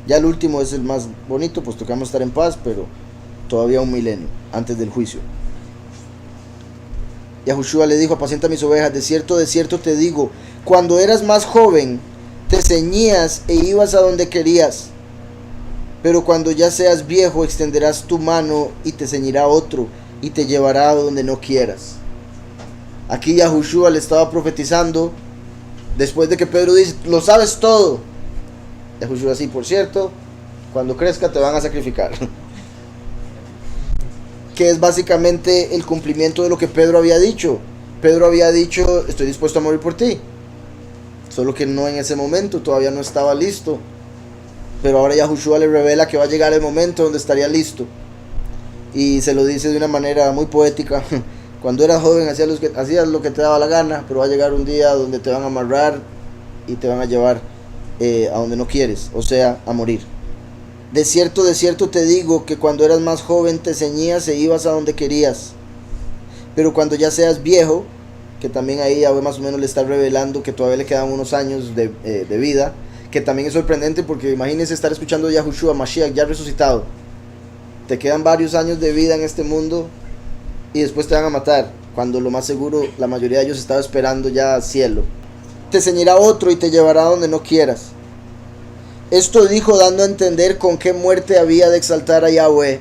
Ya el último es el más bonito, pues tocamos estar en paz, pero todavía un milenio, antes del juicio. Yahushua le dijo, apacienta mis ovejas, de cierto te digo, cuando eras más joven, te ceñías e ibas a donde querías, pero cuando ya seas viejo, extenderás tu mano y te ceñirá otro, y te llevará a donde no quieras. Aquí Yahushua le estaba profetizando, después de que Pedro dice, lo sabes todo. Yahushua, sí, por cierto, cuando crezca te van a sacrificar. Que es básicamente el cumplimiento de lo que Pedro había dicho. Pedro había dicho, estoy dispuesto a morir por ti. Solo que no en ese momento, todavía no estaba listo. Pero ahora Yahushua le revela que va a llegar el momento donde estaría listo. Y se lo dice de una manera muy poética. Cuando eras joven hacías lo que te daba la gana, pero va a llegar un día donde te van a amarrar y te van a llevar a donde no quieres, o sea, a morir. De cierto te digo que cuando eras más joven te ceñías e ibas a donde querías. Pero cuando ya seas viejo, que también ahí ya más o menos le está revelando que todavía le quedan unos años de vida, que también es sorprendente porque imagínense estar escuchando a Yahushua Mashiach ya resucitado. Te quedan varios años de vida en este mundo y después te van a matar, cuando lo más seguro la mayoría de ellos estaba esperando ya cielo. Te ceñirá otro y te llevará donde no quieras. Esto dijo dando a entender con qué muerte había de exaltar a Yahweh.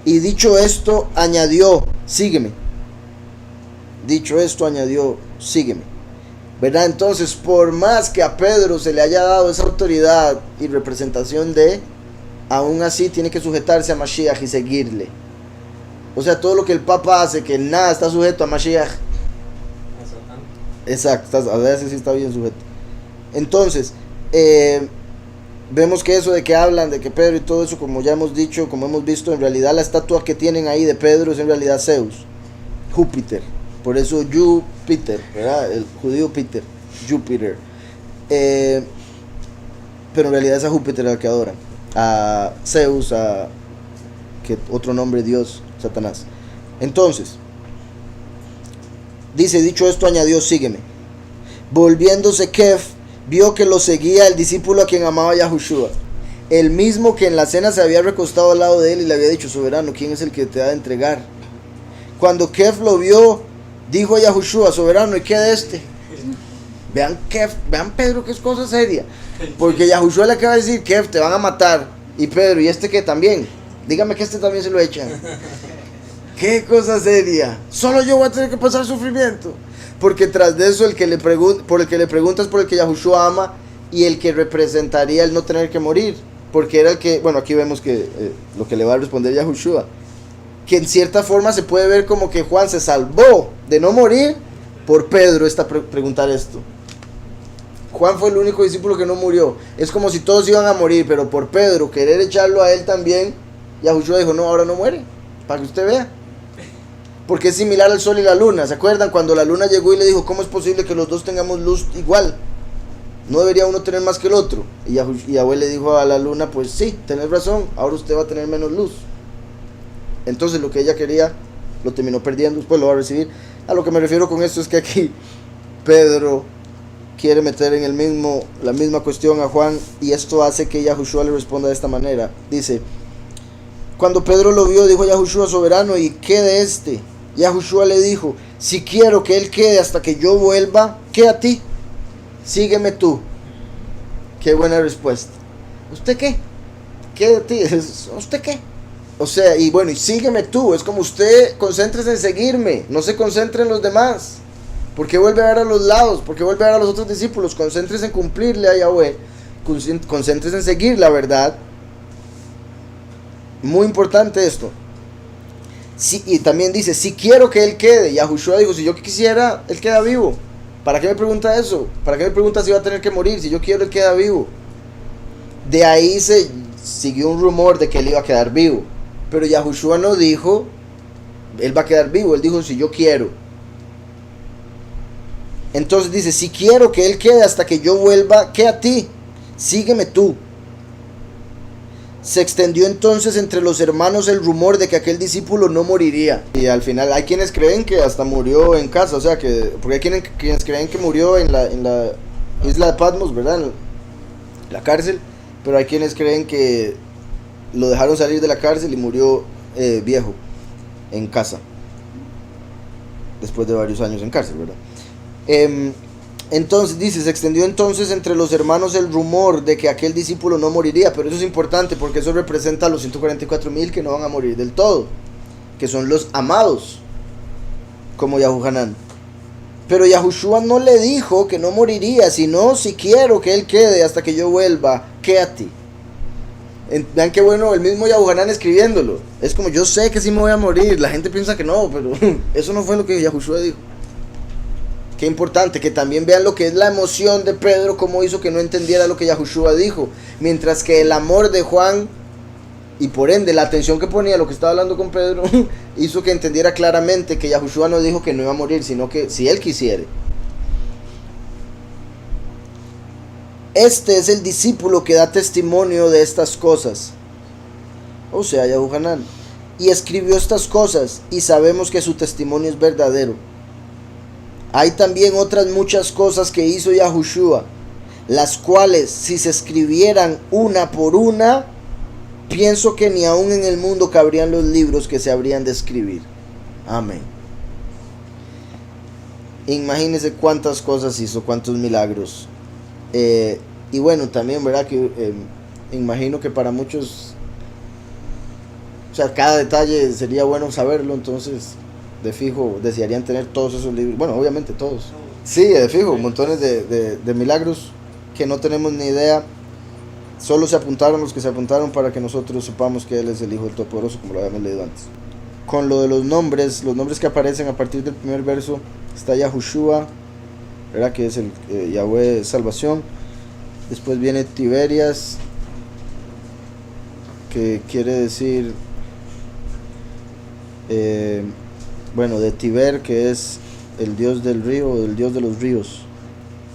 Y dicho esto añadió, sígueme. Dicho esto añadió, sígueme. ¿Verdad? Entonces, por más que a Pedro se le haya dado esa autoridad y representación de, aún así tiene que sujetarse a Mashiach y seguirle. O sea, todo lo que el Papa hace, que nada está sujeto a Mashiach. Exacto, a veces sí está bien sujeto. Entonces, vemos que eso de que hablan, de que Pedro y todo eso, como ya hemos dicho, como hemos visto, en realidad la estatua que tienen ahí de Pedro es en realidad Zeus, Júpiter. Por eso Júpiter, ¿verdad? El judío Peter, Júpiter. Pero en realidad es a Júpiter al que adoran. A Zeus, a que otro nombre, Dios, Satanás. Entonces, dice, dicho esto añadió, sígueme. Volviéndose Kef, vio que lo seguía el discípulo a quien amaba Yahushua, el mismo que en la cena se había recostado al lado de él y le había dicho, soberano, ¿quién es el que te ha de entregar? Cuando Kef lo vio, dijo a Yahushua, soberano, ¿y qué de este? Vean Kef, vean Pedro, que es cosa seria. Porque Yahushua le acaba de decir, Kef, te van a matar. Y Pedro, ¿y este qué también? Dígame que este también se lo echan. Qué cosa seria. Solo yo voy a tener que pasar sufrimiento. Porque tras de eso, por el que le preguntas por el que Yahushua ama y el que representaría el no tener que morir. Porque era el que, bueno, aquí vemos que lo que le va a responder Yahushua, que en cierta forma se puede ver como que Juan se salvó de no morir por Pedro preguntar esto. Juan fue el único discípulo que no murió. Es como si todos iban a morir, pero por Pedro querer echarlo a él también, Yahushua dijo, no, ahora no muere, para que usted vea. Porque es similar al sol y la luna. ¿Se acuerdan cuando la luna llegó y le dijo, ¿cómo es posible que los dos tengamos luz igual? ¿No debería uno tener más que el otro? Y Yahweh le dijo a la luna, pues sí, tenés razón, ahora usted va a tener menos luz. Entonces lo que ella quería lo terminó perdiendo, después lo va a recibir. A lo que me refiero con esto es que aquí Pedro quiere meter en la misma cuestión a Juan, y esto hace que Yahushua le responda de esta manera. Dice, cuando Pedro lo vio, dijo Yahushua, soberano, ¿y qué de este? Yahushua le dijo, si quiero que él quede hasta que yo vuelva, ¿qué a ti? Sígueme tú. Qué buena respuesta. ¿Usted qué? ¿Qué de ti? ¿Usted qué? O sea, y bueno, y sígueme tú. Es como usted, concéntrese en seguirme, no se concentre en los demás. ¿Por qué vuelve a ver a los lados? ¿Por qué vuelve a ver a los otros discípulos? Concéntrese en cumplirle a Yahweh, concéntrese en seguir la verdad. Muy importante esto. Sí, y también dice, si quiero que él quede. Yahushua dijo, si yo quisiera, él queda vivo. ¿Para qué me pregunta eso? ¿Para qué me pregunta si va a tener que morir? Si yo quiero, él queda vivo. De ahí se siguió un rumor de que él iba a quedar vivo. Pero Yahushua no dijo, él va a quedar vivo. Él dijo, si yo quiero. Entonces dice, si quiero que él quede hasta que yo vuelva, ¿qué a ti? Sígueme tú. Se extendió entonces entre los hermanos el rumor de que aquel discípulo no moriría. Y al final hay quienes creen que hasta murió en casa, o sea, porque hay quienes creen que murió en la isla de Patmos, ¿verdad? En la cárcel. Pero hay quienes creen que lo dejaron salir de la cárcel y murió viejo, en casa. Después de varios años en cárcel, ¿verdad? Entonces dice, se extendió entonces entre los hermanos el rumor de que aquel discípulo no moriría. Pero eso es importante porque eso representa a los 144,000 que no van a morir del todo, que son los amados, como Yahuhanán. Pero Yahushua no le dijo que no moriría, sino, si quiero que él quede hasta que yo vuelva, ¿qué a ti? Vean qué bueno, el mismo Yahuhanán escribiéndolo. Es como, yo sé que sí me voy a morir. La gente piensa que no, pero eso no fue lo que Yahushua dijo. Qué importante, que también vean lo que es la emoción de Pedro, cómo hizo que no entendiera lo que Yahushua dijo. Mientras que el amor de Juan, y por ende la atención que ponía a lo que estaba hablando con Pedro, hizo que entendiera claramente que Yahushua no dijo que no iba a morir, sino que si él quisiera. Este es el discípulo que da testimonio de estas cosas, o sea, Yahuhanán, y escribió estas cosas, y sabemos que su testimonio es verdadero. Hay también otras muchas cosas que hizo Yahushua, las cuales si se escribieran una por una, pienso que ni aún en el mundo cabrían los libros que se habrían de escribir. Amén. Imagínense cuántas cosas hizo, cuántos milagros. Y bueno, también, ¿verdad? Que imagino que para muchos, o sea, cada detalle sería bueno saberlo, entonces de fijo desearían tener todos esos libros. Bueno, obviamente todos. Sí, de fijo, montones de milagros que no tenemos ni idea. Solo se apuntaron los que se apuntaron para que nosotros sepamos que Él es el Hijo del Todopoderoso, como lo habíamos leído antes. Con lo de los nombres que aparecen a partir del primer verso, está Yahushua, ¿verdad? Que es el Yahweh salvación. Después viene Tiberias, que quiere decir, bueno, de Tiber, que es el dios del río, o el dios de los ríos.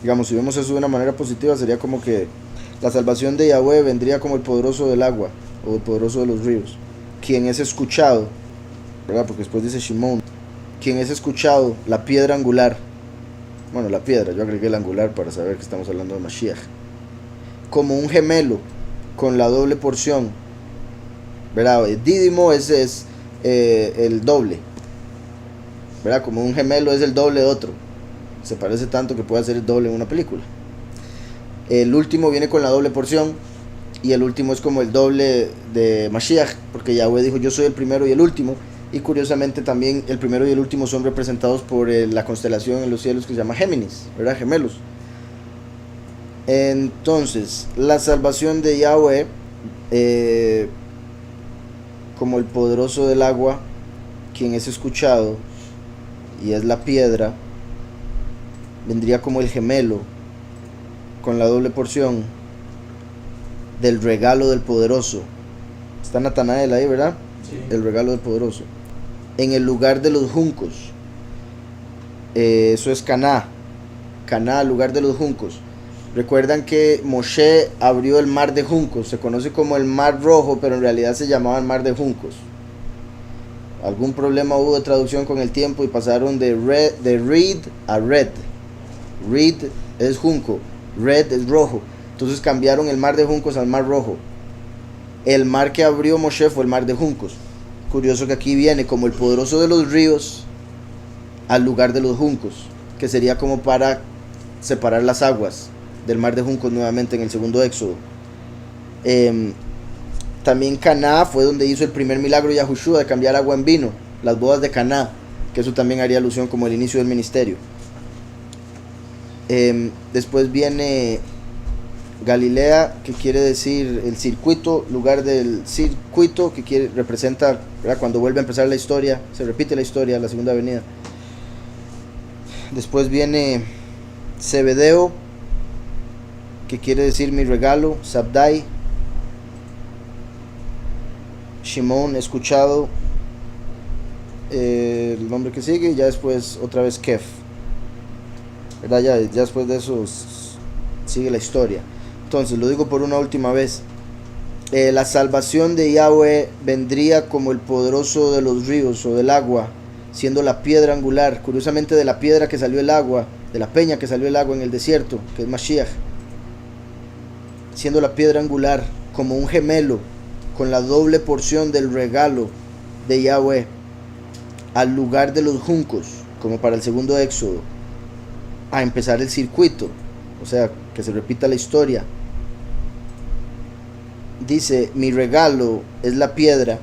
Digamos, si vemos eso de una manera positiva, sería como que la salvación de Yahweh vendría como el poderoso del agua, o el poderoso de los ríos, quien es escuchado, ¿verdad? Porque después dice Shimón, quien es escuchado, la piedra angular. Bueno, la piedra, yo agregué el angular para saber que estamos hablando de Mashiach. Como un gemelo, con la doble porción, ¿verdad? El dídimo es el doble, ¿verdad? Como un gemelo es el doble de otro. Se parece tanto que puede ser el doble en una película. El último viene con la doble porción, y el último es como el doble de Mashiach, porque Yahweh dijo: yo soy el primero y el último. Y curiosamente también el primero y el último son representados por la constelación en los cielos que se llama Géminis, ¿verdad? Gemelos. Entonces, la salvación de Yahweh, como el poderoso del agua, quien es escuchado y es la piedra, vendría como el gemelo, con la doble porción del regalo del poderoso. Está Natanael ahí, ¿verdad? Sí. El regalo del poderoso. En el lugar de los juncos. Eso es Caná. Caná, lugar de los juncos. Recuerdan que Moshe abrió el mar de juncos. Se conoce como el mar rojo, pero en realidad se llamaba el mar de juncos. Algún problema hubo de traducción con el tiempo y pasaron de reed a red. Reed es junco, red es rojo. Entonces cambiaron el mar de juncos al mar rojo. El mar que abrió Moshe fue el mar de juncos. Curioso que aquí viene como el poderoso de los ríos al lugar de los juncos, que sería como para separar las aguas del mar de juncos nuevamente en el segundo éxodo. También Caná fue donde hizo el primer milagro de Yahushua de cambiar agua en vino, las bodas de Caná, que eso también haría alusión como el inicio del ministerio. Después viene Galilea, que quiere decir el circuito, lugar del circuito, que representa, ¿verdad? Cuando vuelve a empezar la historia, se repite la historia, la segunda venida. Después viene Zebedeo, que quiere decir mi regalo, Sabdai. Shimón, escuchado, el nombre que sigue, y ya después otra vez Kef, ¿verdad? Ya después de eso sigue la historia. Entonces, lo digo por una última vez. La salvación de Yahweh vendría como el poderoso de los ríos o del agua, siendo la piedra angular, curiosamente de la piedra que salió el agua, de la peña que salió el agua en el desierto, que es Mashiach, siendo la piedra angular como un gemelo, con la doble porción del regalo de Yahweh, al lugar de los juncos, como para el segundo éxodo, a empezar el circuito, o sea, que se repita la historia. Dice, mi regalo es la piedra,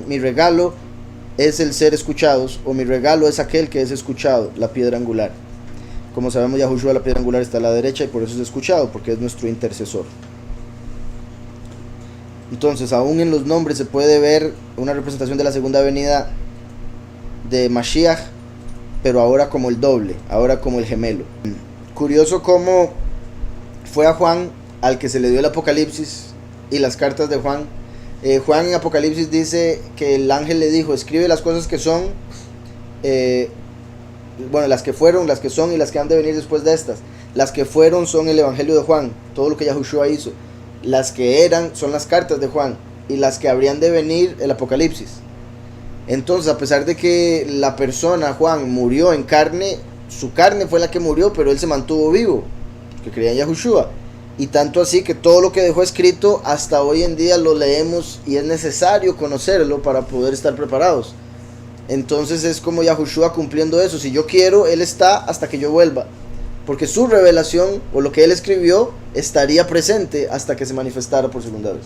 mi regalo es el ser escuchados, o mi regalo es aquel que es escuchado, la piedra angular. Como sabemos, Yahushua, la piedra angular, está a la derecha, y por eso es escuchado, porque es nuestro intercesor. Entonces, aún en los nombres se puede ver una representación de la segunda venida de Mashiach, pero ahora como el doble, ahora como el gemelo. Curioso cómo fue a Juan al que se le dio el Apocalipsis y las cartas de Juan. Juan en Apocalipsis dice que el ángel le dijo: escribe las cosas que son, las que fueron, las que son y las que han de venir después de estas. Las que fueron son el Evangelio de Juan, todo lo que Yahushua hizo. Las que eran son las cartas de Juan, y las que habrían de venir, el Apocalipsis. Entonces, a pesar de que la persona Juan murió en carne, su carne fue la que murió, pero él se mantuvo vivo, que creía en Yahushua. Y tanto así que todo lo que dejó escrito hasta hoy en día lo leemos y es necesario conocerlo para poder estar preparados. Entonces es como Yahushua cumpliendo eso. Si yo quiero, Él está hasta que yo vuelva. Porque su revelación o lo que Él escribió estaría presente hasta que se manifestara por segunda vez.